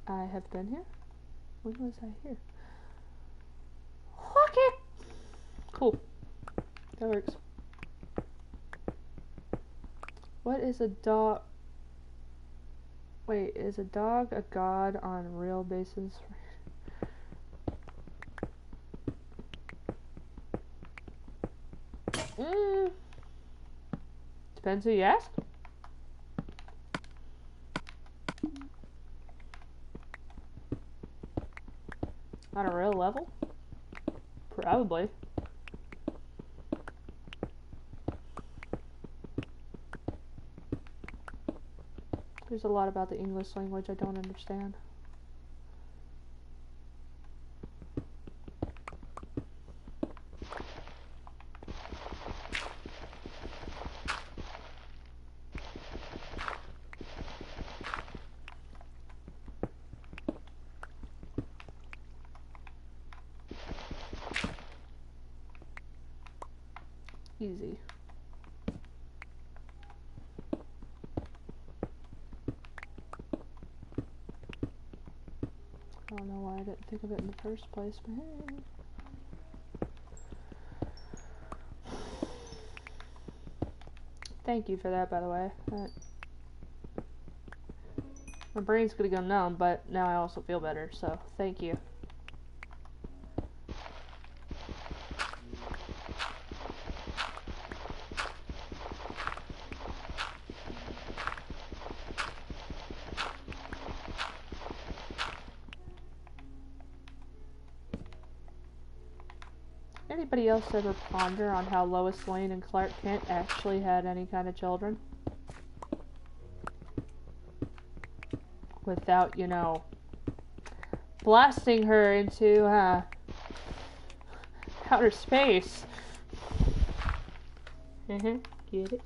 I have been here? When was I here? Okay. Cool. That works. What is a dog? Wait, is a dog a god on a real basis? Depends who you ask. On a real level? Probably. There's a lot about the English language I don't understand. Easy. I don't know why I didn't think of it in the first place, but hey. Thank you for that, by the way. My brain's gonna go numb, but now I also feel better, so thank you. Anybody else ever ponder on how Lois Lane and Clark Kent actually had any kind of children? Without, you know, blasting her into outer space. Get it?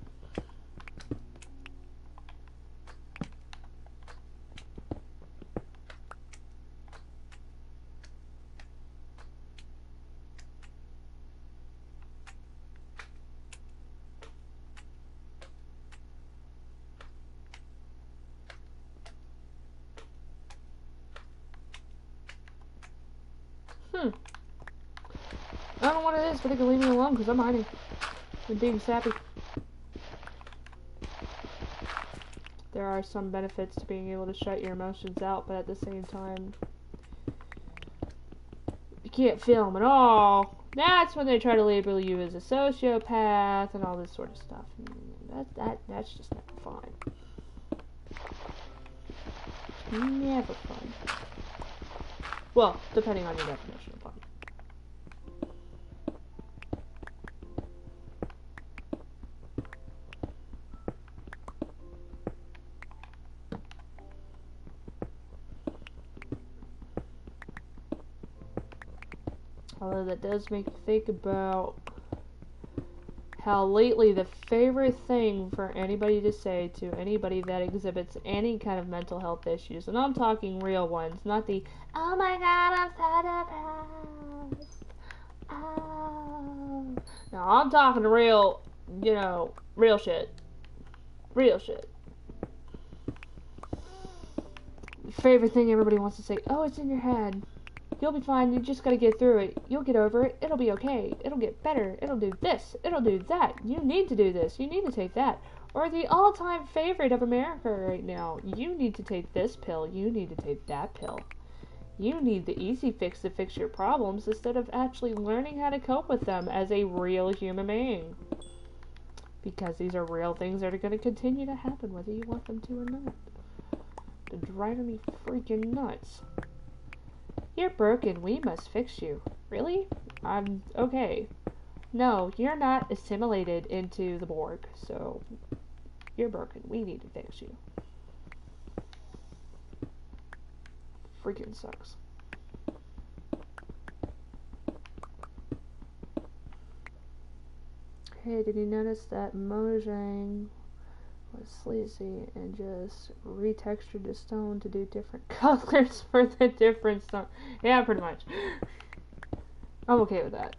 I don't know what it is, but they can leave me alone because I'm hiding and being sappy. There are some benefits to being able to shut your emotions out, but at the same time, you can't feel them at all. That's when they try to label you as a sociopath and all this sort of stuff. That's just never fun. Never fun. Well, depending on your definition of fun. Although that does make me think about how lately the favorite thing for anybody to say to anybody that exhibits any kind of mental health issues, and I'm talking real ones, not the, oh my god, I'm so depressed. Oh. Now I'm talking real, real shit. Real shit. Favorite thing everybody wants to say, oh, it's in your head. You'll be fine, you just gotta get through it. You'll get over it, it'll be okay. It'll get better, it'll do this, it'll do that. You need to do this, you need to take that. Or the all-time favorite of America right now, you need to take this pill, you need to take that pill. You need the easy fix to fix your problems instead of actually learning how to cope with them as a real human being. Because these are real things that are going to continue to happen whether you want them to or not. They're driving me freaking nuts. You're broken, we must fix you. Really? I'm okay. No, you're not assimilated into the Borg, so you're broken, we need to fix you. Freaking sucks. Hey, did you notice that Mojang was sleazy and just retextured the stone to do different colors for the different stone? Yeah, pretty much. I'm okay with that.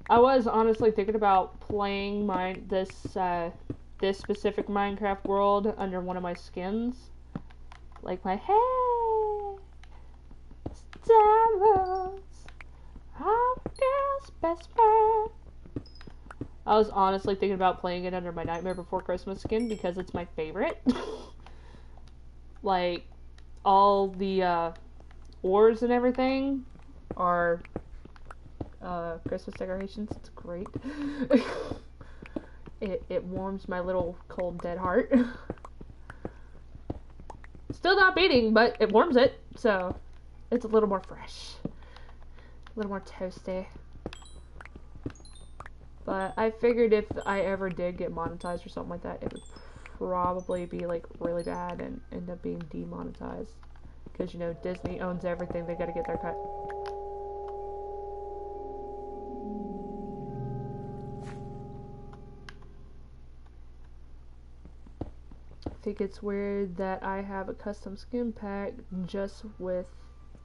I was honestly thinking about playing this specific Minecraft world under one of my skins. Like my hey Starros, I'm a girl's best friend. I was honestly thinking about playing it under my Nightmare Before Christmas skin because it's my favorite. Like, all the ores and everything are Christmas decorations. It's great. It warms my little cold dead heart. Still not beating, but it warms it, so it's a little more fresh. A little more toasty. But I figured if I ever did get monetized or something like that, it would probably be like really bad and end up being demonetized. Because, you know, Disney owns everything, they gotta get their cut. I think it's weird that I have a custom skin pack just with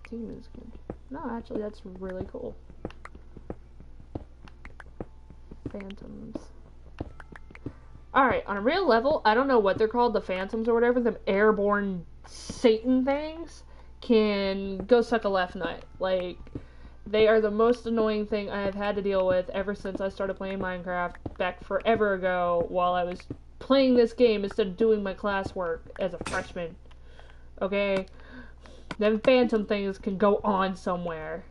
demon skin. No, actually, that's really cool. Phantoms. Alright, on a real level, I don't know what they're called, the phantoms or whatever, them airborne Satan things can go suck a left nut. Like, they are the most annoying thing I have had to deal with ever since I started playing Minecraft back forever ago while I was playing this game instead of doing my classwork as a freshman. Okay? Them phantom things can go on somewhere.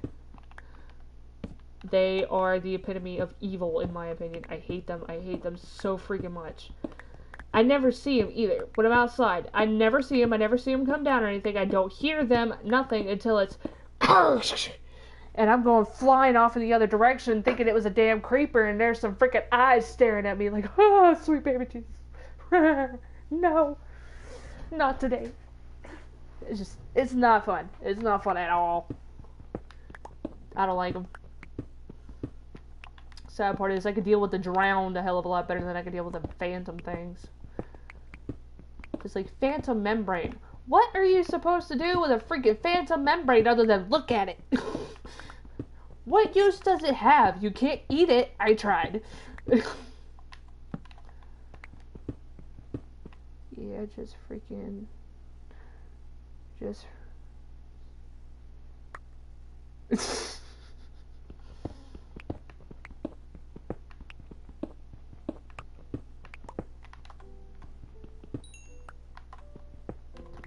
They are the epitome of evil, in my opinion. I hate them. I hate them so freaking much. I never see them either. When I'm outside, I never see them. I never see them come down or anything. I don't hear them, nothing, until it's and I'm going flying off in the other direction thinking it was a damn creeper and there's some freaking eyes staring at me like, oh, sweet baby Jesus. No. Not today. It's not fun. It's not fun at all. I don't like them. Sad part is I could deal with the drowned a hell of a lot better than I could deal with the phantom things. It's like phantom membrane. What are you supposed to do with a freaking phantom membrane other than look at it? What use does it have? You can't eat it. I tried. Yeah, just freaking... Just...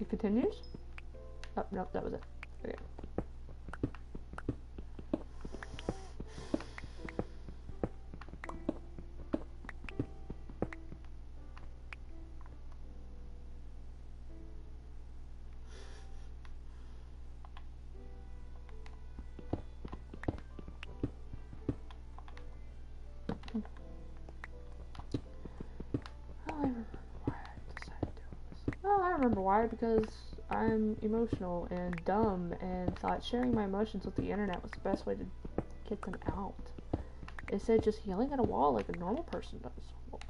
It continues? Oh, no, that was it. Okay. I remember why, because I'm emotional and dumb and thought sharing my emotions with the internet was the best way to get them out. Instead of just yelling at a wall like a normal person does. Well,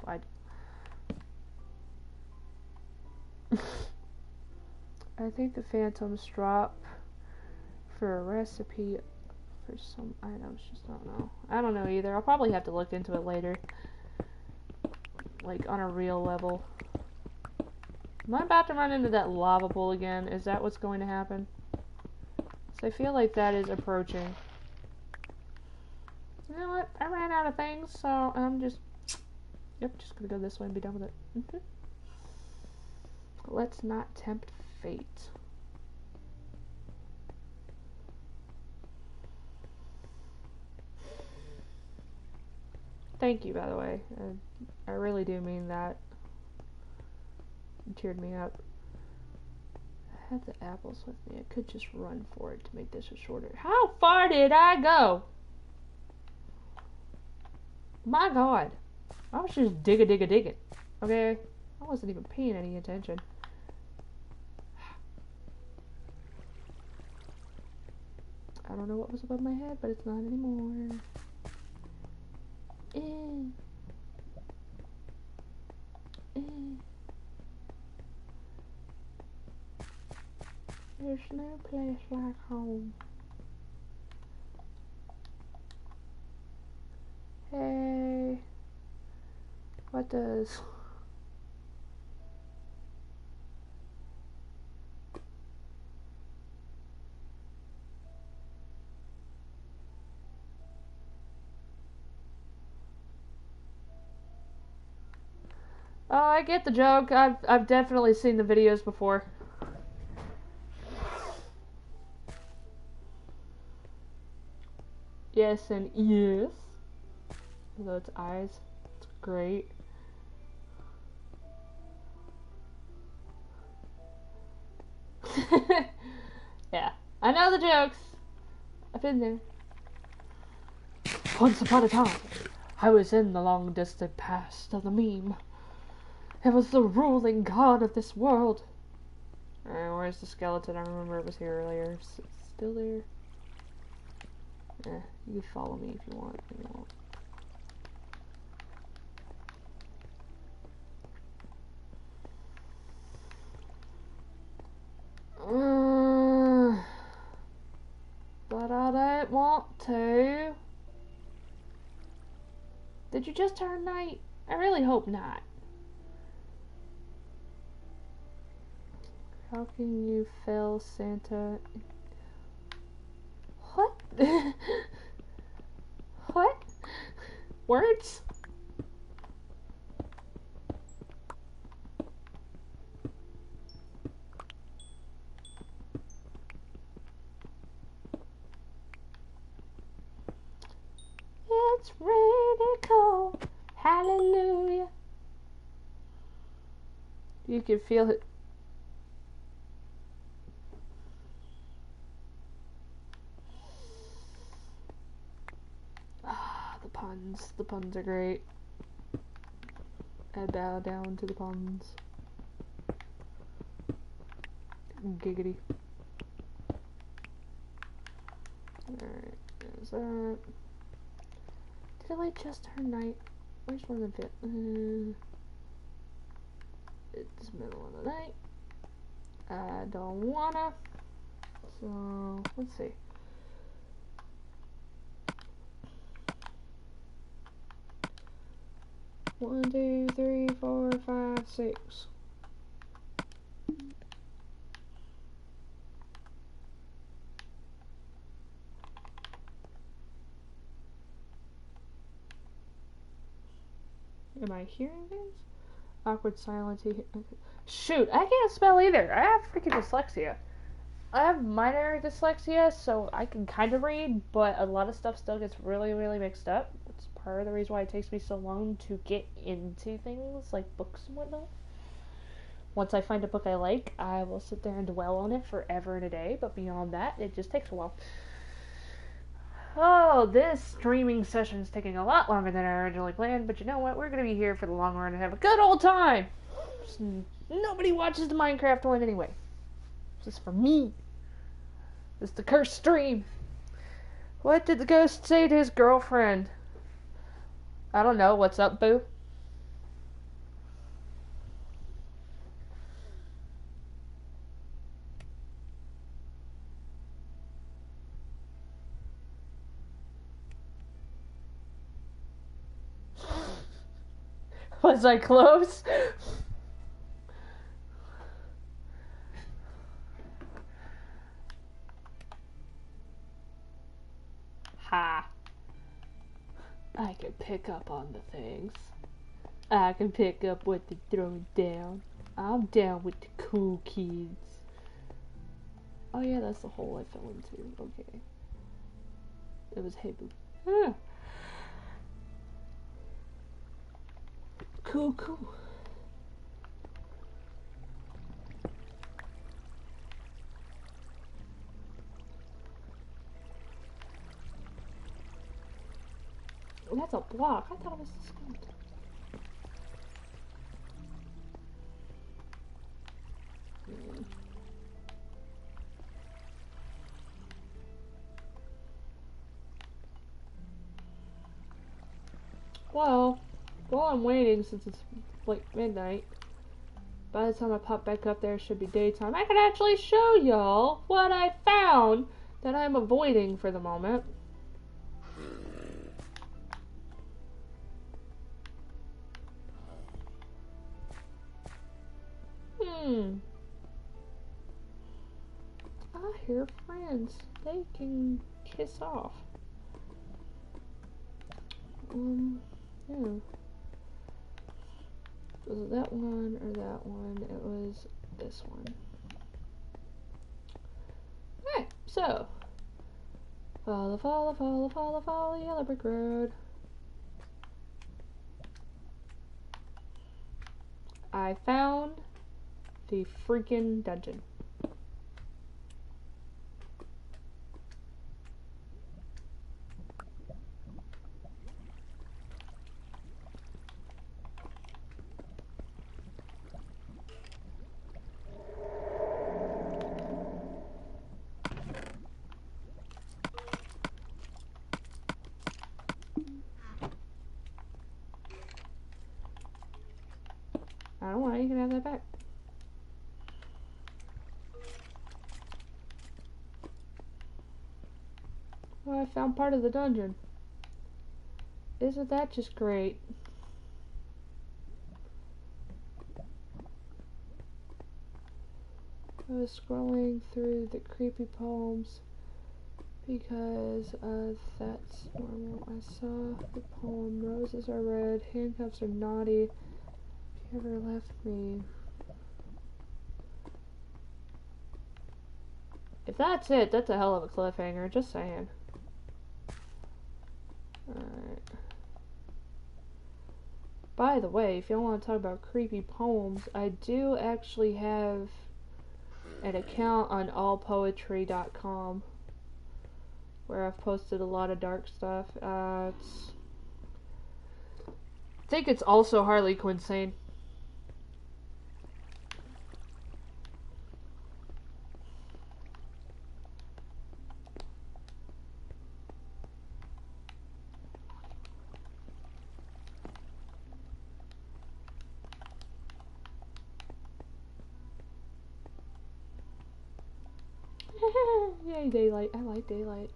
I think the phantoms drop for a recipe for some items, just don't know. I don't know either. I'll probably have to look into it later. Like, on a real level. Am I about to run into that lava pool again? Is that what's going to happen? So I feel like that is approaching. You know what? I ran out of things, so I'm just... Yep, just gonna go this way and be done with it. Let's not tempt fate. Thank you, by the way. I really do mean that. It cheered me up. I had the apples with me. I could just run for it to make this shorter. How far did I go? My God. I was just digging. Okay? I wasn't even paying any attention. I don't know what was above my head, but it's not anymore. There's no place like home. Hey. What does... Oh, I get the joke. I've definitely seen the videos before. Yes and yes. Although it's eyes. It's great. Yeah. I know the jokes. I've been there. Once upon a time, I was in the long distant past of the meme. It was the ruling god of this world. Where's the skeleton? I remember it was here earlier. It's still there. You can follow me if you want. If you won't. But I don't want to. Did you just turn night? I really hope not. How can you fail Santa? What? What? Words? It's really cold. Hallelujah. You can feel it. The puns. The puns are great. I bow down to the puns. Giggity. Alright, there's that. Did I just turn night? Where's one of the fit? It's middle of the night. I don't wanna. So, let's see. One, two, three, four, five, six. Am I hearing things? Awkward silence. Shoot, I can't spell either. I have freaking dyslexia. I have minor dyslexia, so I can kind of read, but a lot of stuff still gets really, really mixed up. It's part of the reason why it takes me so long to get into things like books and whatnot. Once I find a book I like, I will sit there and dwell on it forever and a day, but beyond that, it just takes a while. Oh, this streaming session is taking a lot longer than I originally planned, but you know what? We're going to be here for the long run and have a good old time! Nobody watches the Minecraft one anyway. This is for me. This is the cursed stream. What did the ghost say to his girlfriend? I don't know. What's up, boo? Was I close? Ha. I can pick up on the things. I can pick up what they're throwing down. I'm down with the cool kids. Oh yeah, that's the hole I fell into. Okay. It was hey boo. Ah. Cool, cool. Well, that's a block. I thought it was the skeleton. Well, while I'm waiting, since it's like midnight, by the time I pop back up there, it should be daytime. I can actually show y'all what I found that I'm avoiding for the moment. I hear friends. They can kiss off. Yeah. Was it that one or that one? It was this one. Alright, so. Follow, follow, follow, follow, follow the yellow brick road. I found the freaking dungeon. I don't want, you can have that back. Well, I found part of the dungeon. Isn't that just great? I was scrolling through the creepy poems because that's normal. I saw the poem, roses are red, handcuffs are naughty. If you ever left me. If that's it, that's a hell of a cliffhanger, just saying. Alright. By the way, if y'all want to talk about creepy poems, I do actually have an account on allpoetry.com where I've posted a lot of dark stuff. I think it's also Harley Quinsane. Yay, daylight. I like daylight.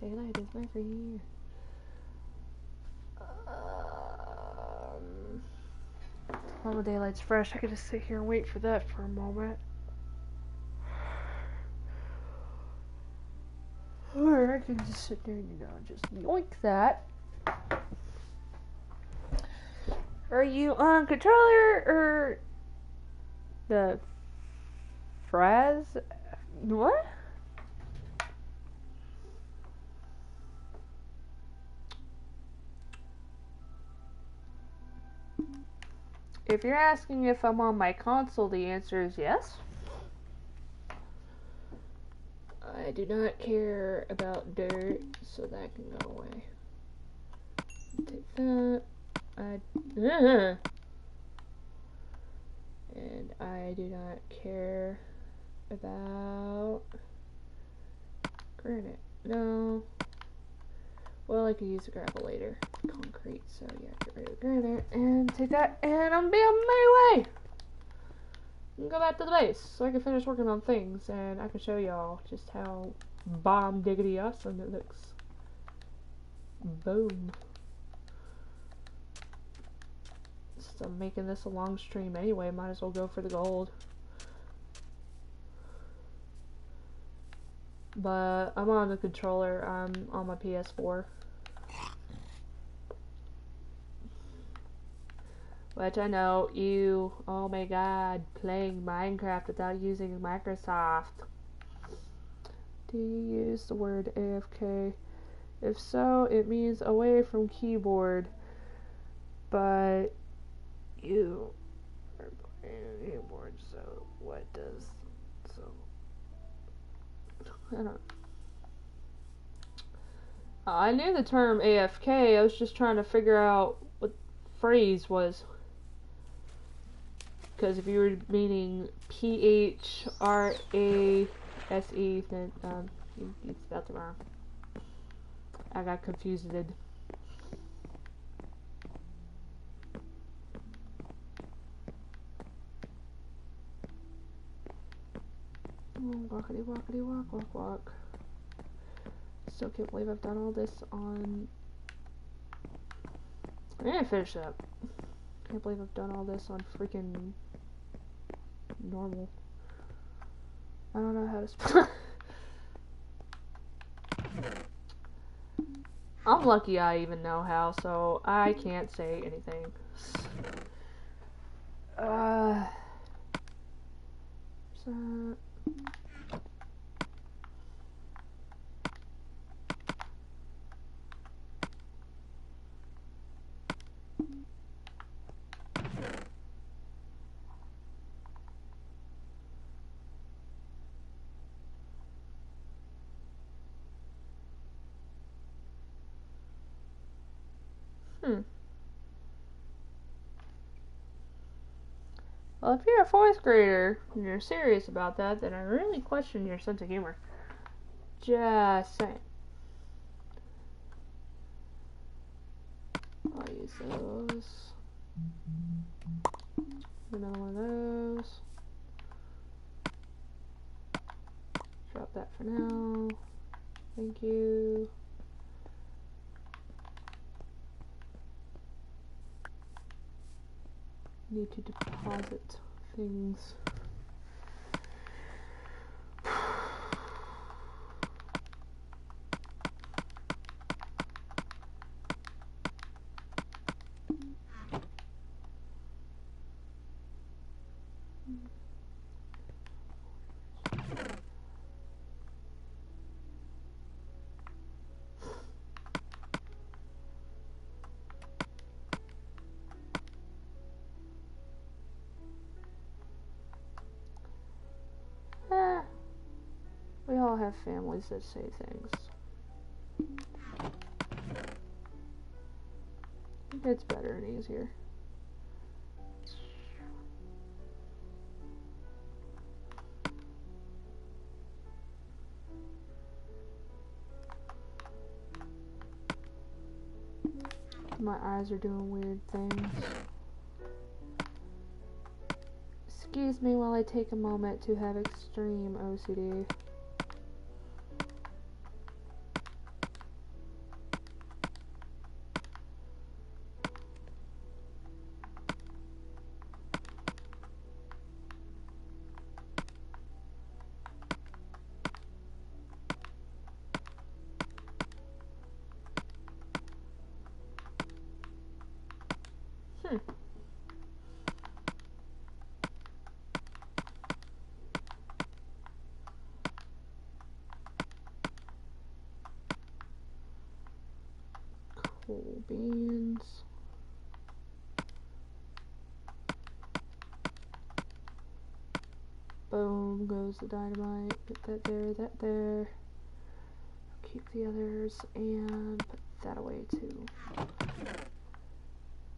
Daylight is my friend. While the daylight's fresh, I could just sit here and wait for that for a moment. Or I can just sit there and, you know, just yoink that. Are you on controller or the Fraz? What? If you're asking if I'm on my console, the answer is yes. I do not care about dirt, so that can go away. Take that. And I do not care about granite. No. Well, I could use the gravel later. Concrete, so yeah, get rid of the granite and take that, and I'm be on my way! And go back to the base so I can finish working on things, and I can show y'all just how bomb diggity awesome it looks. Boom. since I'm making this a long stream anyway, might as well go for the gold. But I'm on the controller, I'm on my PS4. Which I know you, oh my god, playing Minecraft without using Microsoft. Do you use the word AFK? If so, it means away from keyboard. But you are playing keyboard, so what does, so, I don't know. I knew the term AFK, I was just trying to figure out what phrase was. Because if you were meaning PHRASE, then you spelled it wrong. I got confused. Walkity walkity walk walk walk. Still can't believe I've done all this on. I need to finish up. Can't believe I've done all this on freaking normal. I don't know how to spell. I'm lucky I even know how, so I can't say anything. So Well, if you're a 4th grader and you're serious about that, then I really question your sense of humor. Just saying. I'll use those. Another one of those. Drop that for now. Thank you. Need to deposit things. We all have families that say things. It's better and easier. My eyes are doing weird things. Excuse me while I take a moment to have extreme OCD. Cool beans. Boom goes the dynamite. Put that there, that there. Keep the others and put that away too.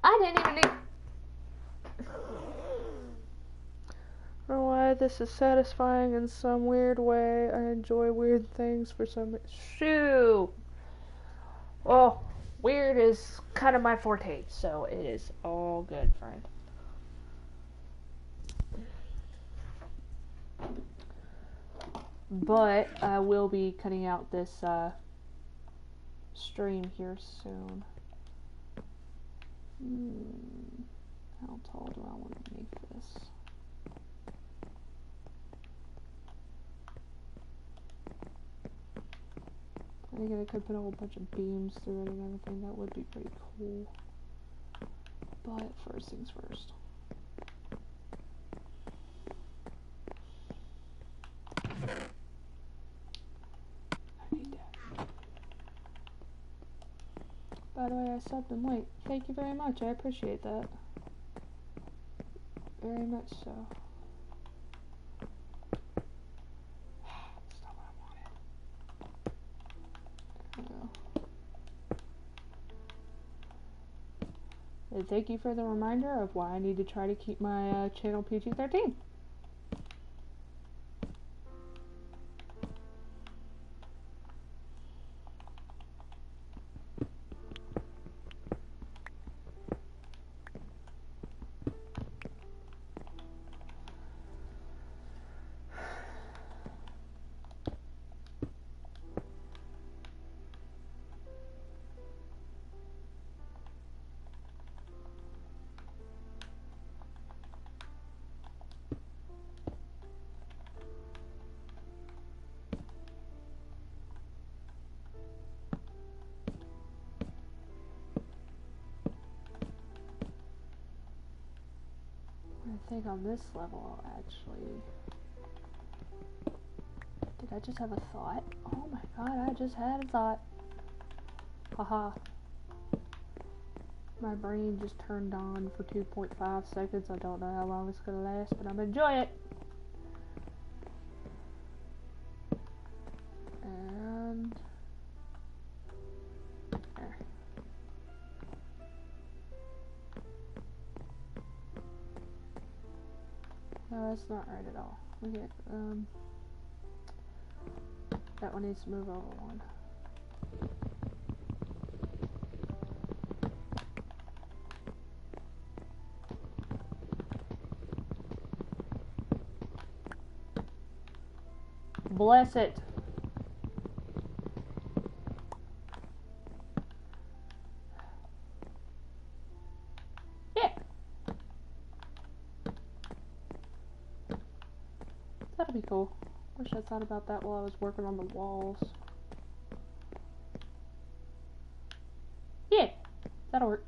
I didn't even need. I don't know why this is satisfying in some weird way. I enjoy weird things for some. Shoo! Well, weird is kind of my forte, so it is all good, friend. But I will be cutting out this stream here soon. How tall do I want to make this? I think I could put a whole bunch of beams through it and everything. That would be pretty cool. But first things first. I need that. By the way, I subbed and late. Thank you very much. I appreciate that. Very much so. That's not what I wanted. There we go. And thank you for the reminder of why I need to try to keep my channel PG-13. I think on this level, actually... Did I just have a thought? Oh my god, I just had a thought. Haha. My brain just turned on for 2.5 seconds. I don't know how long it's gonna last, but I'm enjoying it. And... there. No, that's not right at all. Okay, that one needs to move over one. Bless it. Yeah. That'll be cool. Wish I thought about that while I was working on the walls. Yeah, that'll work.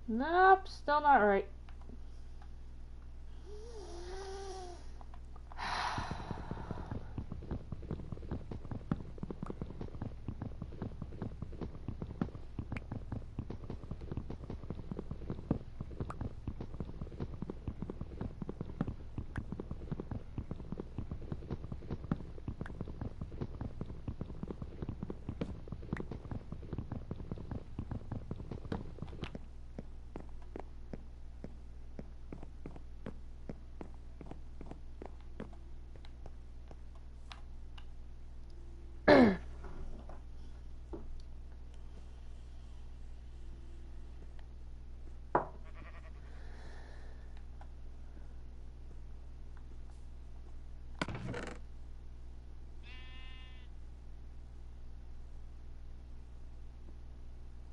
Nope, still not right.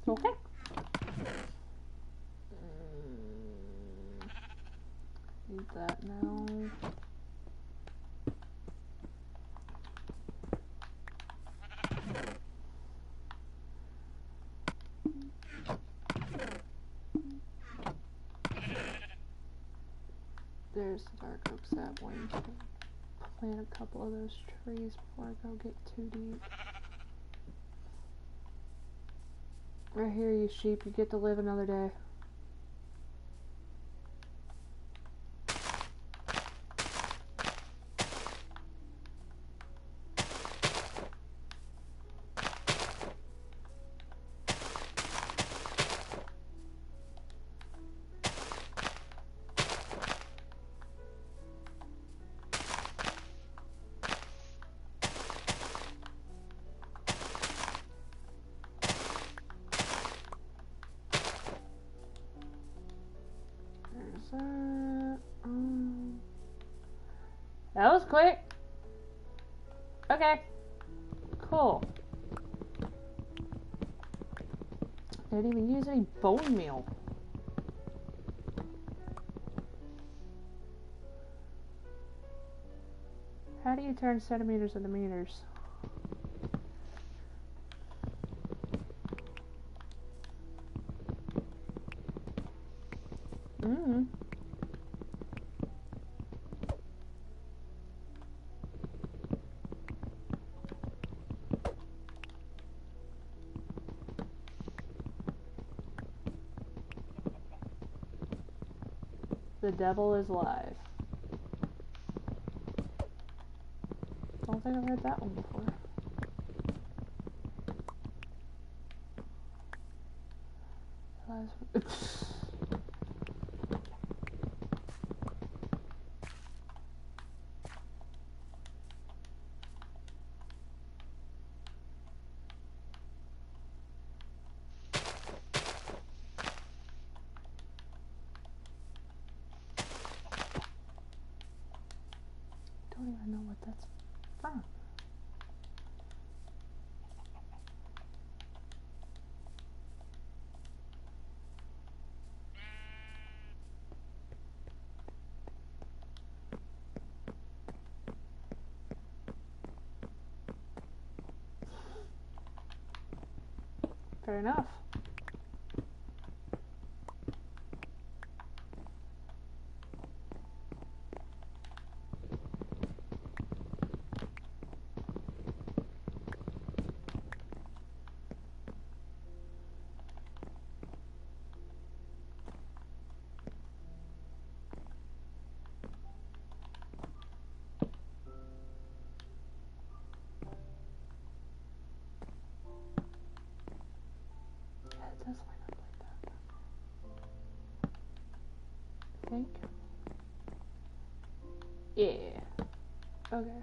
Okay. Need that now. There's the dark oak sapling. Plant a couple of those trees before I go get too deep. I hear you, sheep. You get to live another day. That was quick. Okay. Cool. Didn't even use any bone meal. How do you turn centimeters into meters? Mm-hmm. The devil is alive. Don't think I've heard that one before. Don't even know what that's from. Fair enough. Yeah, it does line up like that. I think. Yeah. Okay.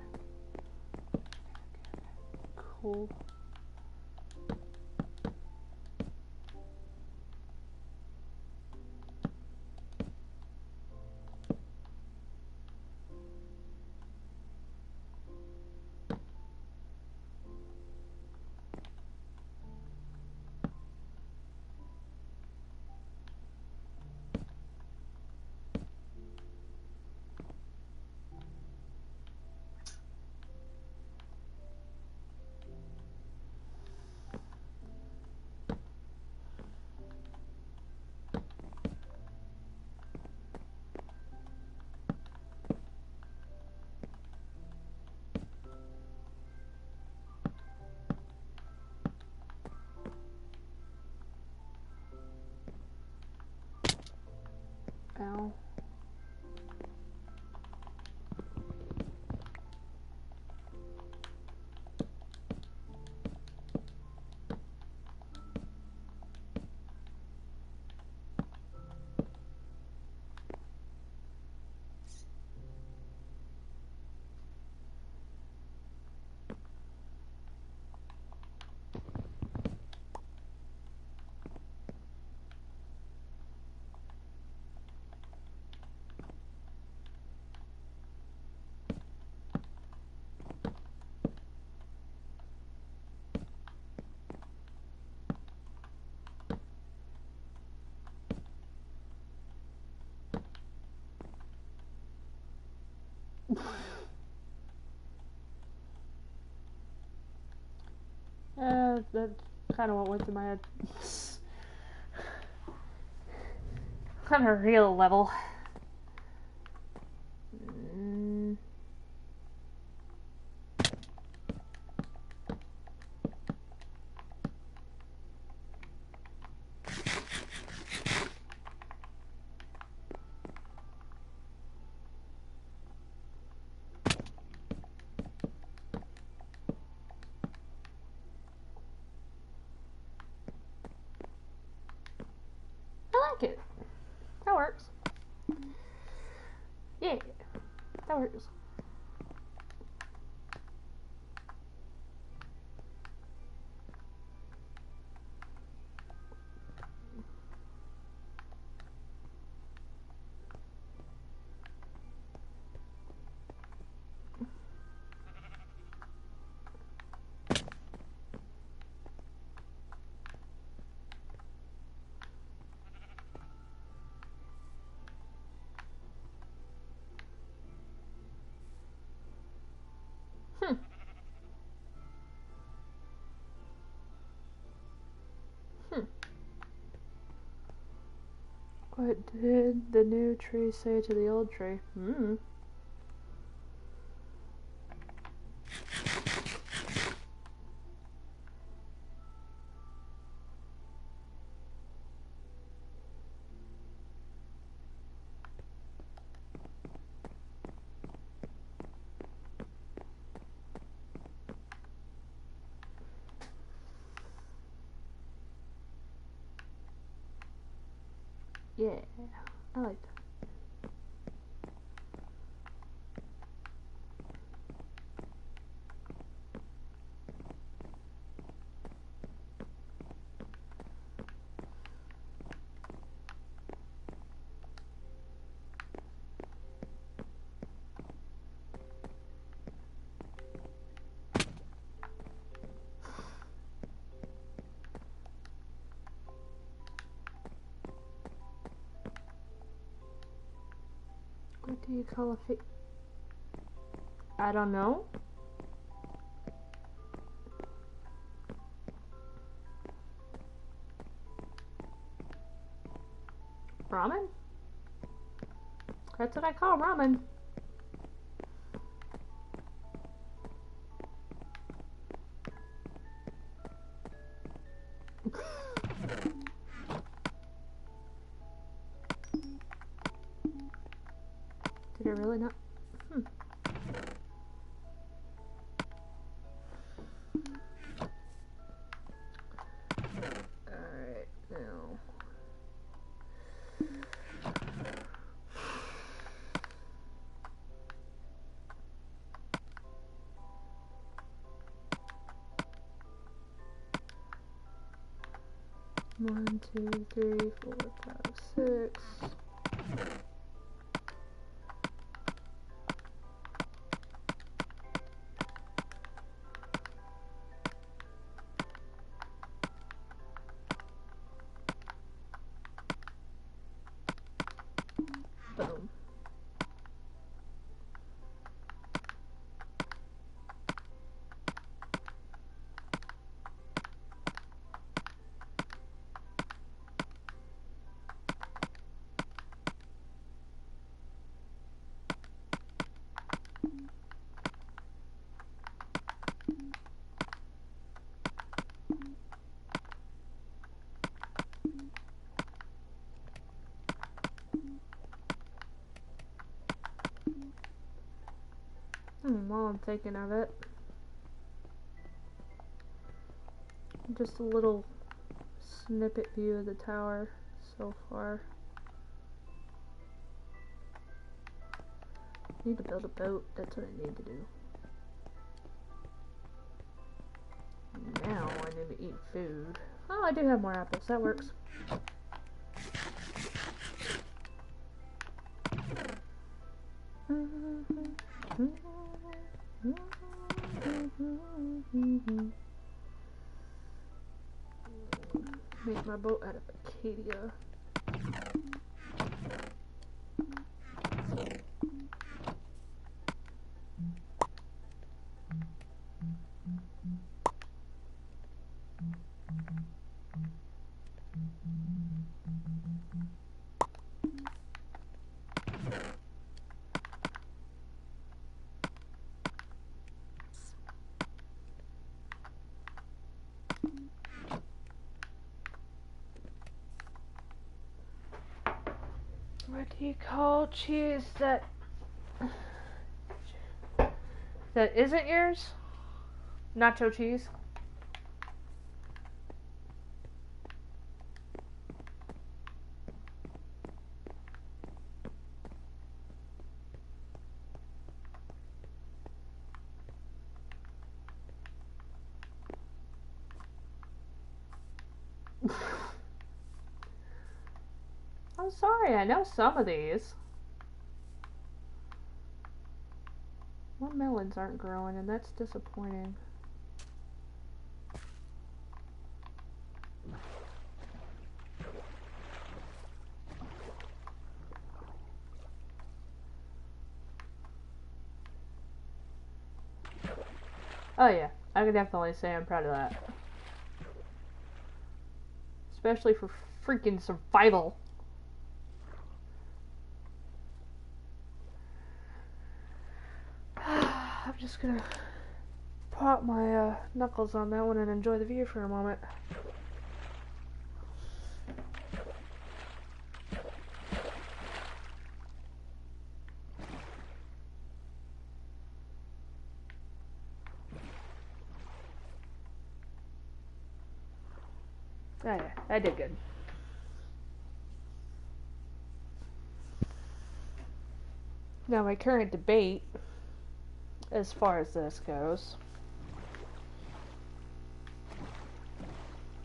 Cool. Ow. That kind of what went through my head. On a real level. I like it. That works. Yeah, that works. What did the new tree say to the old tree? Yeah, I like that. What do you call a I don't know. Ramen? That's what I call ramen. Did I really not? Alright, now. One, two, three, 4, 5, 6. Boom. While I'm thinking of it, just a little snippet view of the tower so far. Need to build a boat, that's what I need to do. Now I need to eat food. Oh, I do have more apples, that works. Make my boat out of Acacia. What do you call cheese that isn't yours? Nacho cheese? I'm sorry, I know some of these. Well, melons aren't growing, and that's disappointing. Oh yeah, I can definitely say I'm proud of that. Especially for freaking survival. just gonna pop my knuckles on that one and enjoy the view for a moment. Oh yeah, I did good. Now my current debate, as far as this goes,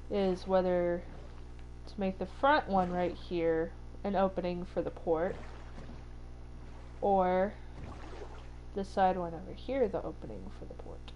is whether to make the front one right here an opening for the port, or the side one over here the opening for the port.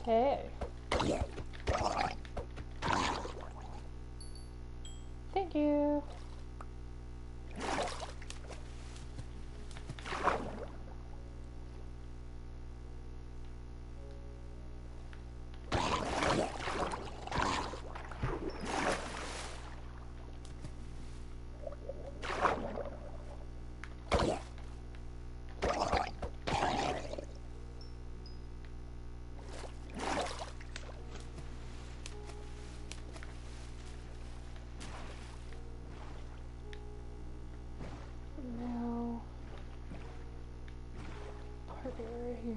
Hey. Thank you. Now, park it right here.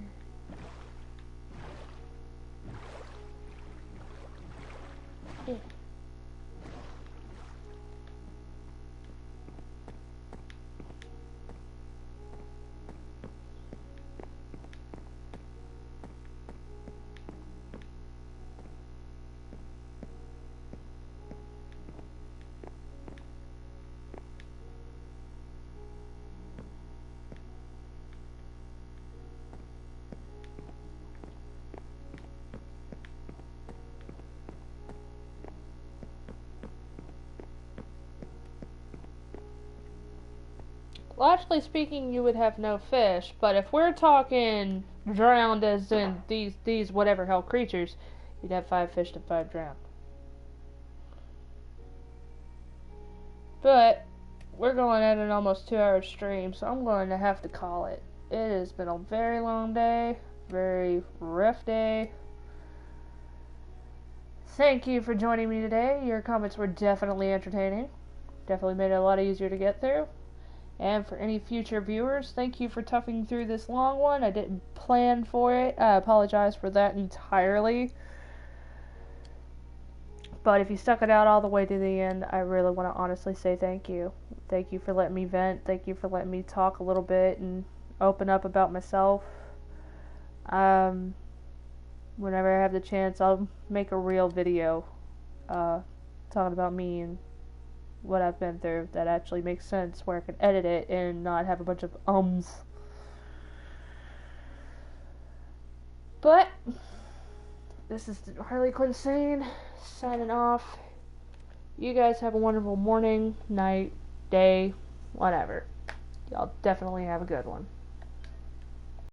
Yeah. Logically speaking, you would have no fish, but if we're talking drowned as in these whatever hell creatures, you'd have 5 fish to 5 drowned. But we're going at an almost 2-hour stream, so I'm going to have to call it. It has been a very long day, very rough day. Thank you for joining me today. Your comments were definitely entertaining. Definitely made it a lot easier to get through. And for any future viewers, thank you for toughing through this long one. I didn't plan for it. I apologize for that entirely. But if you stuck it out all the way to the end, I really want to honestly say thank you. Thank you for letting me vent. Thank you for letting me talk a little bit and open up about myself. Whenever I have the chance, I'll make a real video talking about me and what I've been through that actually makes sense, where I can edit it and not have a bunch of ums. But this is Harley Quinsane signing off. You guys have a wonderful morning, night, day, whatever. Y'all definitely have a good one.